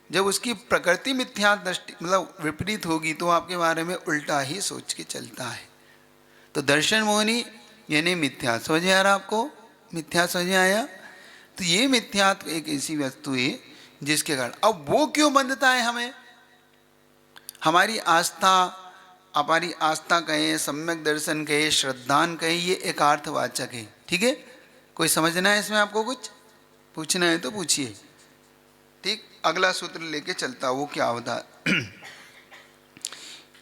जब उसकी प्रकृति मिथ्या दृष्टि मतलब विपरीत होगी तो आपके बारे में उल्टा ही सोच के चलता है। तो दर्शन मोहिनी यानी मिथ्या। समझ में आ रहा आपको? मिथ्या समझ में आया? तो ये मिथ्यात्व एक ऐसी वस्तु है जिसके कारण, अब वो क्यों बंधता है हमें? हमारी आस्था, हमारी आस्था कहें, सम्यक दर्शन कहें, श्रद्धान कहें, ये एकार्थवाचक है। ठीक है, कोई समझना है इसमें? आपको कुछ पूछना है तो पूछिए। ठीक, अगला सूत्र लेके चलता, वो क्या होता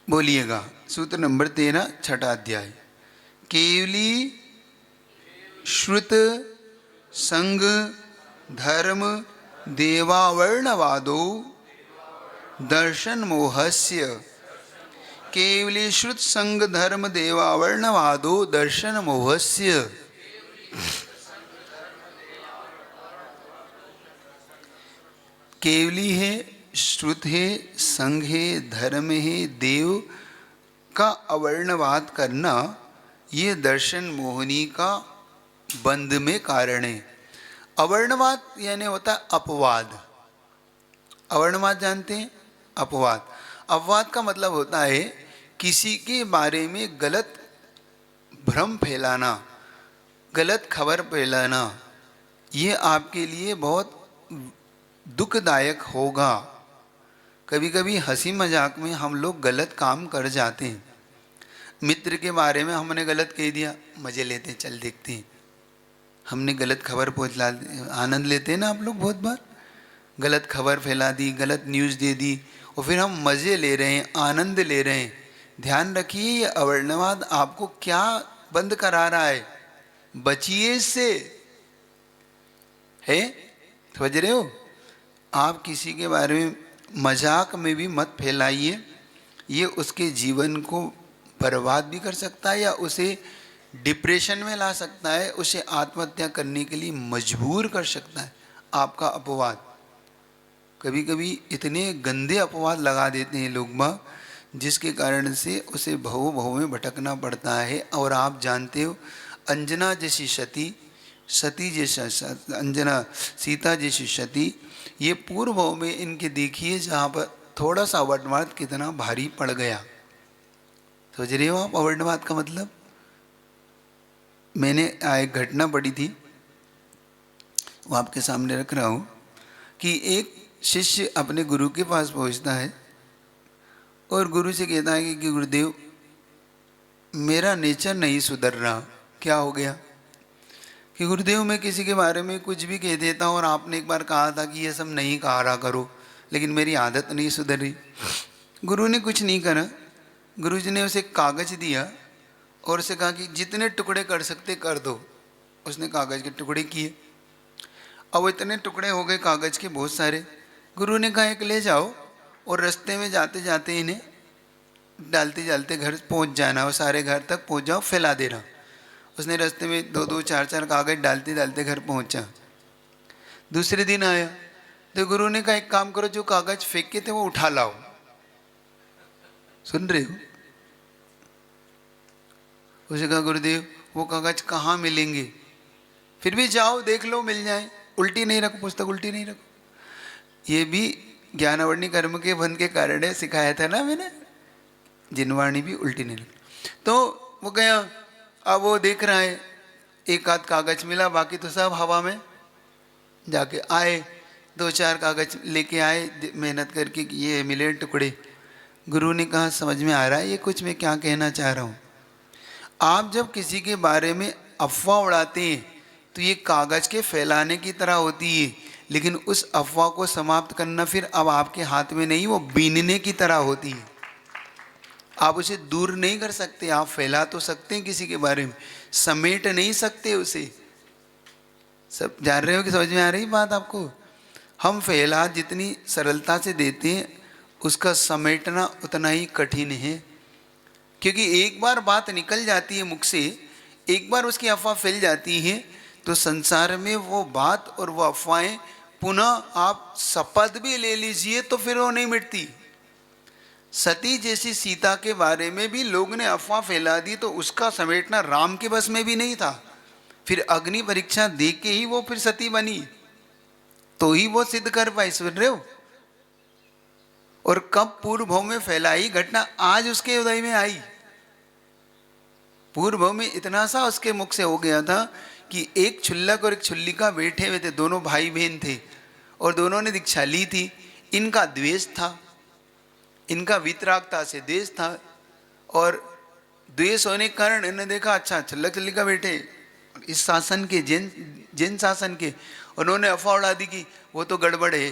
बोलिएगा। सूत्र नंबर 13, छठा अध्याय। केवली श्रुत संग धर्म देवावर्णवादो दर्शन मोहस्य। केवली श्रुत संग धर्म देवावर्णवादो दर्शन मोहस्य। केवली है, श्रुत है, संग है, धर्म है, देव का अवर्णवाद करना, ये दर्शन मोहिनी का बंध में कारण है। अवर्णवाद यानी होता है अपवाद। अवर्णवाद जानते हैं? अपवाद। अपवाद का मतलब होता है किसी के बारे में गलत भ्रम फैलाना, गलत खबर फैलाना। ये आपके लिए बहुत दुखदायक होगा। कभी कभी हंसी मजाक में हम लोग गलत काम कर जाते हैं। मित्र के बारे में हमने गलत कह दिया, मजे लेते, चल देखते हैं। हमने गलत खबर पहुँचा, आनंद लेते हैं ना आप लोग बहुत बार। गलत खबर फैला दी, गलत न्यूज़ दे दी, और फिर हम मज़े ले रहे हैं, आनंद ले रहे हैं। ध्यान रखिए, ये अवर्णवाद आपको क्या बंद करा रहा है, बचिए इससे। है, समझ रहे हो? आप किसी के बारे में मजाक में भी मत फैलाइए, ये उसके जीवन को बर्बाद भी कर सकता है या उसे डिप्रेशन में ला सकता है, उसे आत्महत्या करने के लिए मजबूर कर सकता है। आपका अपवाद, कभी कभी इतने गंदे अपवाद लगा देते हैं लोग बाग, जिसके कारण से उसे भवों भवों में भटकना पड़ता है। और आप जानते हो, अंजना जैसी सती, सती जैसा अंजना, सीता जैसी सती, ये पूर्व भाव में इनके देखिए जहाँ पर थोड़ा सा अवर्णवाद कितना भारी पड़ गया। सोच रहे हो आप अवर्णवाद का मतलब? मैंने एक घटना पढ़ी थी, वो आपके सामने रख रहा हूँ, कि एक शिष्य अपने गुरु के पास पहुंचता है और गुरु से कहता है कि गुरुदेव मेरा नेचर नहीं सुधर रहा, क्या हो गया? कि गुरुदेव मैं किसी के बारे में कुछ भी कह देता हूँ और आपने एक बार कहा था कि ये सब नहीं कहा रहा करो, लेकिन मेरी आदत नहीं सुधर रही। गुरु ने कुछ नहीं करा। गुरुजी ने उसे एक कागज़ दिया और उसे कहा कि जितने टुकड़े कर सकते कर दो। उसने कागज़ के टुकड़े किए। अब इतने टुकड़े हो गए कागज़ के बहुत सारे। गुरु ने कहा एक ले जाओ और रास्ते में जाते जाते इन्हें डालते डालते घर पहुंच जाना, और सारे घर तक पहुंच जाओ, फैला देना। उसने रास्ते में 2-2 4-4 कागज़ डालते डालते घर पहुंचा। दूसरे दिन आया तो गुरु ने कहा एक काम करो, जो कागज़ फेंके थे वो उठा लाओ। सुन रहे हो? उसे कहा गुरुदेव वो कागज़ कहाँ मिलेंगे? फिर भी जाओ देख लो मिल जाए। उल्टी नहीं रखो, पुस्तक उल्टी नहीं रखो। ये भी ज्ञानावर्णी कर्म के बंध के कारण है, सिखाया था ना मैंने। जिनवाणी भी उल्टी नहीं रखी। तो वो गया, अब वो देख रहा है एक आध कागज़ मिला, बाकी तो सब हवा में। जाके आए 2-4 कागज़ लेके आए मेहनत करके, ये मिले टुकड़े। गुरु ने कहा समझ में आ रहा है ये कुछ मैं क्या कहना चाह रहा हूँ? आप जब किसी के बारे में अफवाह उड़ाते हैं तो ये कागज़ के फैलाने की तरह होती है, लेकिन उस अफवाह को समाप्त करना फिर अब आपके हाथ में नहीं, वो बीनने की तरह होती है। आप उसे दूर नहीं कर सकते। आप फैला तो सकते हैं किसी के बारे में, समेट नहीं सकते उसे। सब जान रहे हो कि समझ में आ रही बात आपको? हम फैला जितनी सरलता से देते हैं उसका समेटना उतना ही कठिन है, क्योंकि एक बार बात निकल जाती है मुख से, एक बार उसकी अफवाह फैल जाती है तो संसार में वो बात और वो अफवाहें पुनः आप शपथ भी ले लीजिए तो फिर वो नहीं मिटती। सती जैसी सीता के बारे में भी लोग ने अफवाह फैला दी तो उसका समेटना राम के बस में भी नहीं था। फिर अग्नि परीक्षा दे के ही वो फिर सती बनी, तो ही वो सिद्ध कर पाई। सुन रहे हो? और कब पूर्व भव में फैलाई घटना आज उसके उदय में आई। पूर्व भव में इतना सा उसके मुख से हो गया था कि एक छुल्लक और एक छुल्लिका बैठे हुए थे, दोनों भाई बहन थे और दोनों ने दीक्षा ली थी। इनका द्वेष था, इनका वितरागता से द्वेष था, और द्वेष होने के कारण इन्होंने देखा अच्छा छुल्लक छुल्लिका बैठे इस शासन के, जैन शासन के, उन्होंने अफवाह उड़ा दी कि वो तो गड़बड़ है।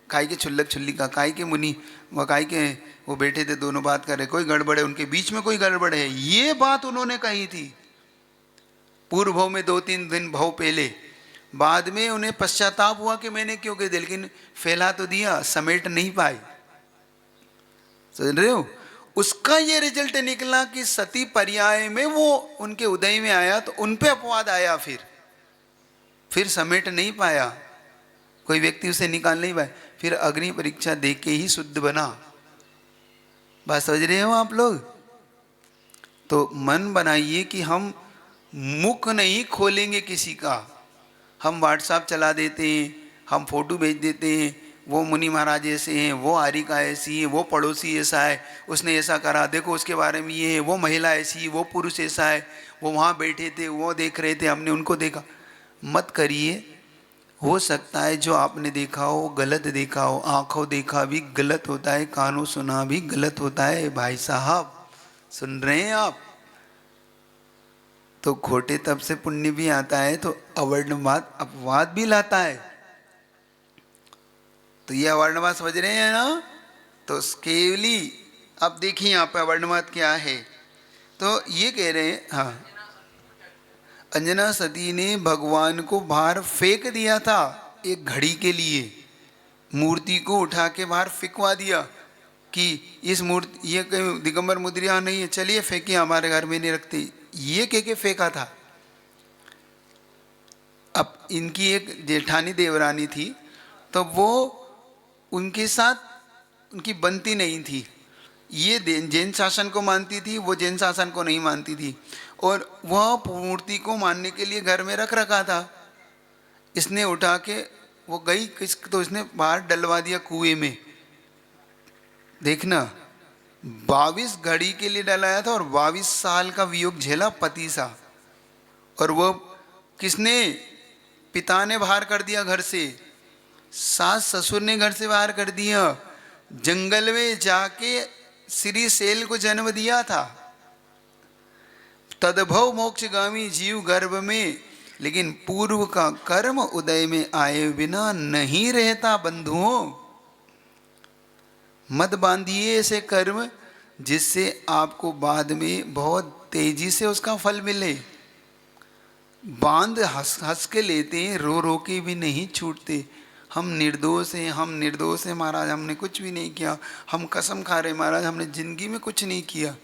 काय के छुल्लक छुल्लिका, काय के मुनि, व काय के वो बैठे थे, दोनों बात कर रहे, कोई गड़बड़ है, उनके बीच में कोई गड़बड़ है। ये बात उन्होंने कही थी पूर्व भव में 2-3 दिन भव पहले। बाद में उन्हें पश्चाताप हुआ कि मैंने क्यों कह दिया, लेकिन फैला तो दिया, समेट नहीं पाए। समझ रहे हो? उसका ये रिजल्ट निकला कि सती पर्याय में वो उनके उदय में आया तो उन पे अपवाद आया, फिर समेट नहीं पाया, कोई व्यक्ति उसे निकाल नहीं पाया, फिर अग्नि परीक्षा दे के ही शुद्ध बना। बात समझ रहे हो आप लोग? तो मन बनाइए कि हम मुख नहीं खोलेंगे किसी का। हम व्हाट्सएप चला देते हैं, हम फोटो भेज देते हैं, वो मुनि महाराज ऐसे हैं, वो आरिका ऐसी है, वो पड़ोसी ऐसा है, उसने ऐसा करा, देखो उसके बारे में ये है, वो महिला ऐसी है, वो पुरुष ऐसा है, वो वहाँ बैठे थे, वो देख रहे थे, हमने उनको देखा। मत करिए। हो सकता है जो आपने देखा हो गलत देखा हो, आंखों देखा भी गलत होता है, कानों सुना भी गलत होता है। भाई साहब सुन रहे हैं आप? तो खोटे तब से पुण्य भी आता है, तो अवर्णवाद अपवाद भी लाता है। तो ये अवर्णवाद समझ रहे हैं ना? तो केवली अब देखिए यहाँ पे अवर्णवाद क्या है। तो ये कह रहे हैं, हाँ, अंजना सती ने भगवान को बाहर फेंक दिया था एक घड़ी के लिए, मूर्ति को उठा के बाहर फेंकवा दिया कि इस मूर्ति, ये कहीं दिगंबर मुद्रिया नहीं है, चलिए फेंकिए, हमारे घर में नहीं रखते, ये कह के फेंका था। अब इनकी एक जेठानी देवरानी थी, तो वो उनके साथ उनकी बनती नहीं थी। ये जैन शासन को मानती थी, वो जैन शासन को नहीं मानती थी, और वह मूर्ति को मानने के लिए घर में रख रखा था। इसने उठा के वो गई किस, तो इसने बाहर डलवा दिया कुएं में। देखना 22 घड़ी के लिए डलाया था और 22 साल का वियोग झेला पति सा, और वो किसने, पिता ने बाहर कर दिया घर से। सास ससुर ने घर से बाहर कर दिया, जंगल में जाके श्री शैल को जन्म दिया था, तदभव मोक्षगामी जीव गर्भ में, लेकिन पूर्व का कर्म उदय में आए बिना नहीं रहता बंधुओं। मत बांधिए ऐसे कर्म जिससे आपको बाद में बहुत तेजी से उसका फल मिले। बांध हंस हंस के लेते हैं, रो रो के भी नहीं छूटते। हम निर्दोष हैं, हम निर्दोष हैं महाराज, हमने कुछ भी नहीं किया, हम कसम खा रहे महाराज हमने जिंदगी में कुछ नहीं किया।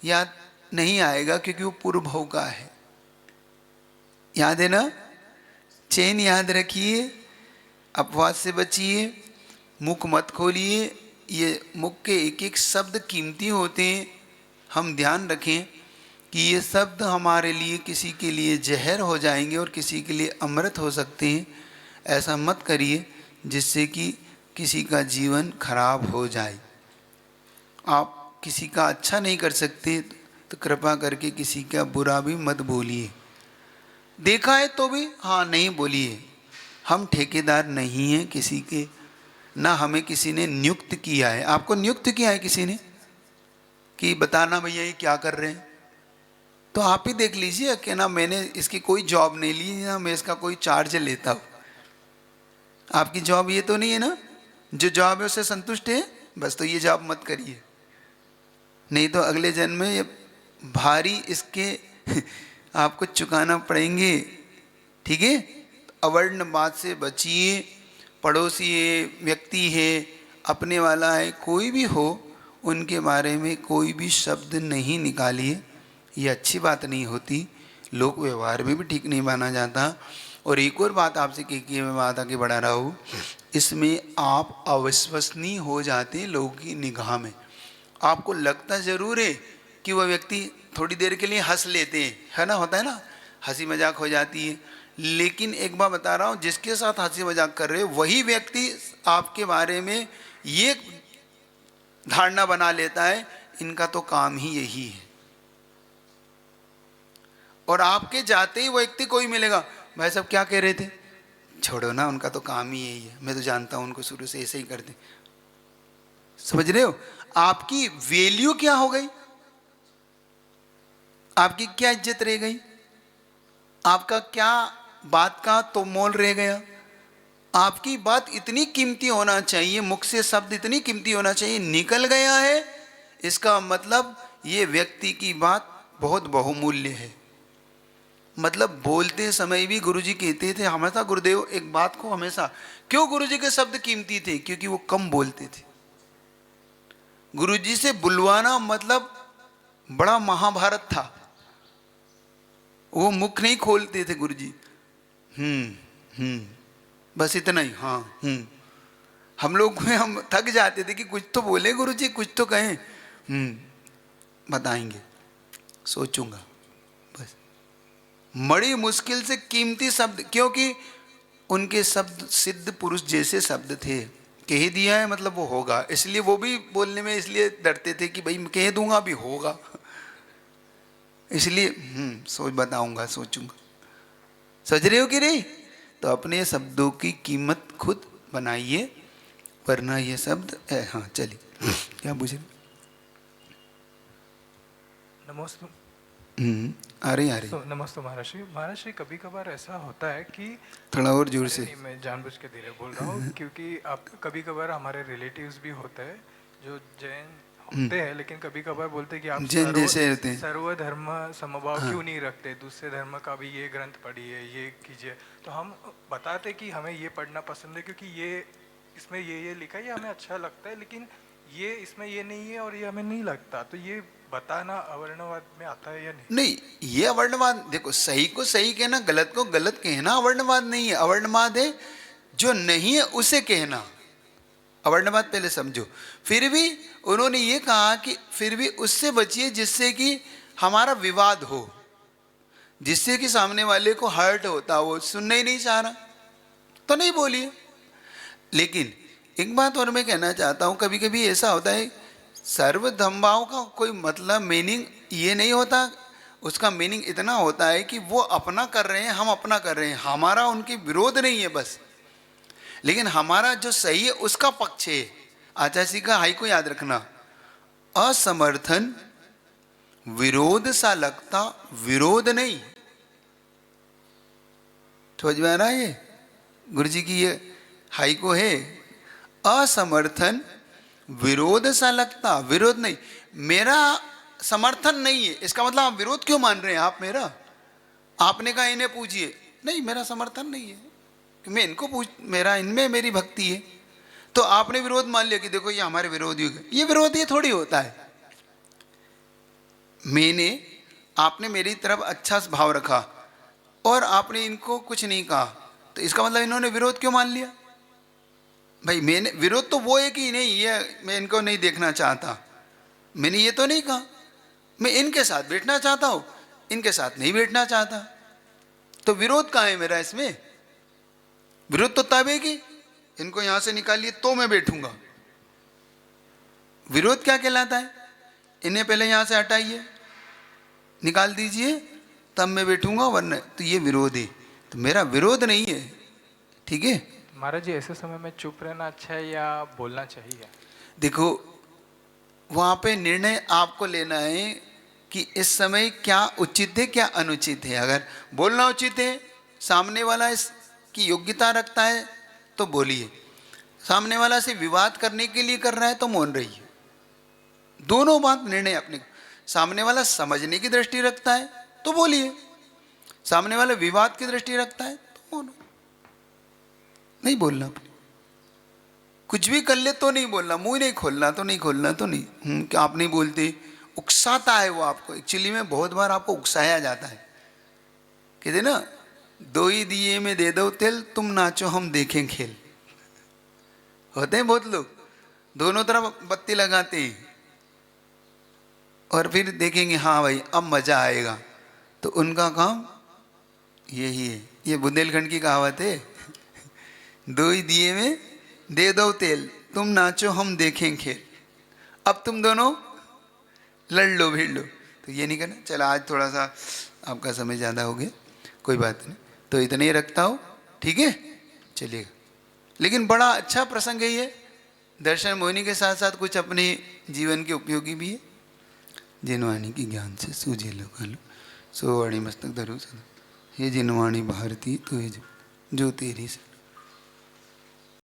याद नहीं आएगा क्योंकि वो पूर्व भव का है। याद है ना? चैन याद रखिए, अपवाद से बचिए, मुख मत खोलिए। ये मुख के एक एक शब्द कीमती होते हैं। हम ध्यान रखें कि ये शब्द हमारे लिए किसी के लिए जहर हो जाएंगे और किसी के लिए अमृत हो सकते हैं। ऐसा मत करिए जिससे कि किसी का जीवन खराब हो जाए। आप किसी का अच्छा नहीं कर सकते तो कृपा करके किसी का बुरा भी मत बोलिए। देखा है तो भी हाँ नहीं बोलिए। हम ठेकेदार नहीं हैं किसी के, ना हमें किसी ने नियुक्त किया है। आपको नियुक्त किया है किसी ने कि बताना भैया ये क्या कर रहे हैं, तो आप ही देख लीजिए कि ना मैंने इसकी कोई जॉब नहीं ली, ना मैं इसका कोई चार्ज लेता हूँ। आपकी जॉब ये तो नहीं है ना, जो जॉब है उससे संतुष्ट है बस, तो ये जॉब मत करिए, नहीं तो अगले जन्म में ये भारी इसके आपको चुकाना पड़ेंगे। ठीक है? अवर्ण बात से बचिए। पड़ोसी है, व्यक्ति है, अपने वाला है, कोई भी हो, उनके बारे में कोई भी शब्द नहीं निकालिए। ये अच्छी बात नहीं होती, लोक व्यवहार में भी ठीक नहीं माना जाता। और एक और बात आपसे की मैं बात आगे बढ़ा रहा हूँ, इसमें आप अविश्वसनीय हो जाते हैं लोगों की निगाह में। आपको लगता ज़रूर है कि वह व्यक्ति थोड़ी देर के लिए हंस लेते हैं, है ना, होता है ना, हंसी मजाक हो जाती है। लेकिन एक बार बता रहा हूँ, जिसके साथ हंसी मजाक कर रहे हो वही व्यक्ति आपके बारे में ये धारणा बना लेता है इनका तो काम ही यही है। और आपके जाते ही वो व्यक्ति कोई मिलेगा, भाई साहब क्या कह रहे थे, छोड़ो ना, उनका तो काम ही यही है, मैं तो जानता हूँ उनको शुरू से ऐसे ही करते। समझ रहे हो? आपकी वैल्यू क्या हो गई, आपकी क्या इज्जत रह गई, आपका क्या बात का तो मोल रह गया। आपकी बात इतनी कीमती होना चाहिए, मुख से शब्द इतनी कीमती होना चाहिए, निकल गया है, इसका मतलब ये व्यक्ति की बात बहुत बहुमूल्य है। मतलब बोलते समय भी गुरुजी कहते थे हमेशा, गुरुदेव एक बात को हमेशा, क्यों गुरुजी के शब्द कीमती थे? क्योंकि वो कम बोलते थे। गुरुजी से बुलवाना मतलब बड़ा महाभारत था। वो मुख नहीं खोलते थे गुरुजी, बस इतना ही, हाँ हम लोग हम थक जाते थे कि कुछ तो बोले गुरुजी, कुछ तो कहें, बताएंगे, सोचूंगा, बस। बड़ी मुश्किल से कीमती शब्द, क्योंकि उनके शब्द सिद्ध पुरुष जैसे शब्द थे। कह दिया है मतलब वो होगा, इसलिए वो भी बोलने में इसलिए डरते थे कि भाई कह दूंगा भी होगा, इसलिए सोच बताऊंगा, सोचूंगा। समझ रहे हो कि नहीं? तो अपने शब्दों की कीमत खुद बनाइए, वरना ये शब्द हाँ चलिए क्या पूछे? नमस्ते। आ रही तो नमस्ते महाराष्ट्री। महाराष्ट्री कभी कभार ऐसा होता है कि थोड़ा और जोर से। नहीं, मैं जानबूझ के धीरे बोल रहा हूँ क्योंकि आप कभी कभार हमारे रिलेटिव्स भी होते हैं जो जैन होते हैं, लेकिन कभी कभार बोलते हैं कि आप जैन जैसे रहते हैं, सर्वधर्म समभाव क्यों नहीं रखते, दूसरे धर्म का भी ये ग्रंथ पढ़िए, ये कीजिए। तो हम बताते कि हमें ये पढ़ना पसंद है क्योंकि ये इसमें ये लिखा है, ये हमें अच्छा लगता है, लेकिन ये इसमें ये नहीं है और ये हमें नहीं लगता। तो ये बताना अवर्णवाद में आता है या नहीं? नहीं, ये अवर्णवाद, देखो सही को सही कहना, गलत को गलत कहना अवर्णवाद नहीं है। अवर्णवाद है जो नहीं है उसे कहना। अवर्णवाद पहले समझो। फिर भी उन्होंने ये कहा कि फिर भी उससे बचिए जिससे कि हमारा विवाद हो, जिससे कि सामने वाले को हर्ट होता हो, वो सुनना ही नहीं चाह रहा तो नहीं बोलिए। लेकिन एक बात और मैं कहना चाहता हूँ, कभी कभी ऐसा होता है सर्वधर्मभाव का कोई मतलब मीनिंग ये नहीं होता, उसका मीनिंग इतना होता है कि वो अपना कर रहे हैं, हम अपना कर रहे हैं, हमारा उनके विरोध नहीं है बस। लेकिन हमारा जो सही है उसका पक्ष है। आचार्य जी का हाई को याद रखना, असमर्थन विरोध सा लगता, विरोध नहीं। समझ में आ रहा है? ये गुरु जी की ये हाई को है, असमर्थन विरोध सा लगता, विरोध नहीं। मेरा समर्थन नहीं है, इसका मतलब आप विरोध क्यों मान रहे हैं? आप मेरा, आपने कहा इन्हें पूजिए, नहीं मेरा समर्थन नहीं है, मैं इनको पूछ, मेरा इनमें मेरी भक्ति है। तो आपने विरोध मान लिया कि देखो ये हमारे विरोधी हो गए। ये विरोध ये थोड़ी होता है। मैंने, आपने मेरी तरफ अच्छा भाव रखा और आपने इनको कुछ नहीं कहा, तो इसका मतलब इन्होंने विरोध क्यों मान लिया? भाई मैंने विरोध तो वो है कि नहीं ये मैं इनको नहीं देखना चाहता, मैंने ये तो नहीं कहा। मैं इनके साथ बैठना चाहता हूं, इनके साथ नहीं बैठना चाहता, तो विरोध कहाँ है मेरा इसमें? विरोध तो तब है कि इनको यहां से निकालिए तो मैं बैठूंगा। विरोध क्या कहलाता है? इन्हें पहले यहां से हटाइए, निकाल दीजिए, तब मैं बैठूंगा, वरना तो ये विरोध है। तो मेरा विरोध नहीं है, ठीक है महाराज जी? ऐसे समय में चुप रहना अच्छा है या बोलना चाहिए? देखो वहां पे निर्णय आपको लेना है कि इस समय क्या उचित है क्या अनुचित है। अगर बोलना उचित है, सामने वाला इसकी योग्यता रखता है तो बोलिए, सामने वाला से विवाद करने के लिए कर रहा है तो मौन रहिए। दोनों बात निर्णय अपने। सामने वाला समझने की दृष्टि रखता है तो बोलिए, सामने वाला विवाद की दृष्टि रखता है तो मौन, नहीं बोलना। कुछ भी कर ले तो नहीं बोलना, मुंह नहीं खोलना तो नहीं खोलना तो नहीं। क्या आप नहीं बोलते, उकसाता है वो आपको। एक्चुअली में बहुत बार आपको उकसाया जाता है, कहते ना, दो ही दिए में दे दो तेल, तुम नाचो हम देखें खेल। होते हैं बहुत लोग, दोनों तरफ बत्ती लगाते हैं और फिर देखेंगे हाँ भाई अब मजा आएगा, तो उनका काम यही है। ये बुंदेलखंड की कहावत है, दो ही दिए में दे दो तेल, तुम नाचो हम देखें खेल। अब तुम दोनों लड़ लो भिड़ लो, तो ये नहीं करना। चलो आज थोड़ा सा आपका समय ज़्यादा हो गया, कोई बात नहीं, तो इतने ही रखता हूँ, ठीक है, चलिएगा। लेकिन बड़ा अच्छा प्रसंग है ये। दर्शन मोहिनी के साथ साथ कुछ अपने जीवन के उपयोगी भी है। जिनवाणी की ज्ञान से सूझे लो कालो, सो वाणी मस्तक धरो सदा, हे जिनवाणी भारती तो जो तेरी से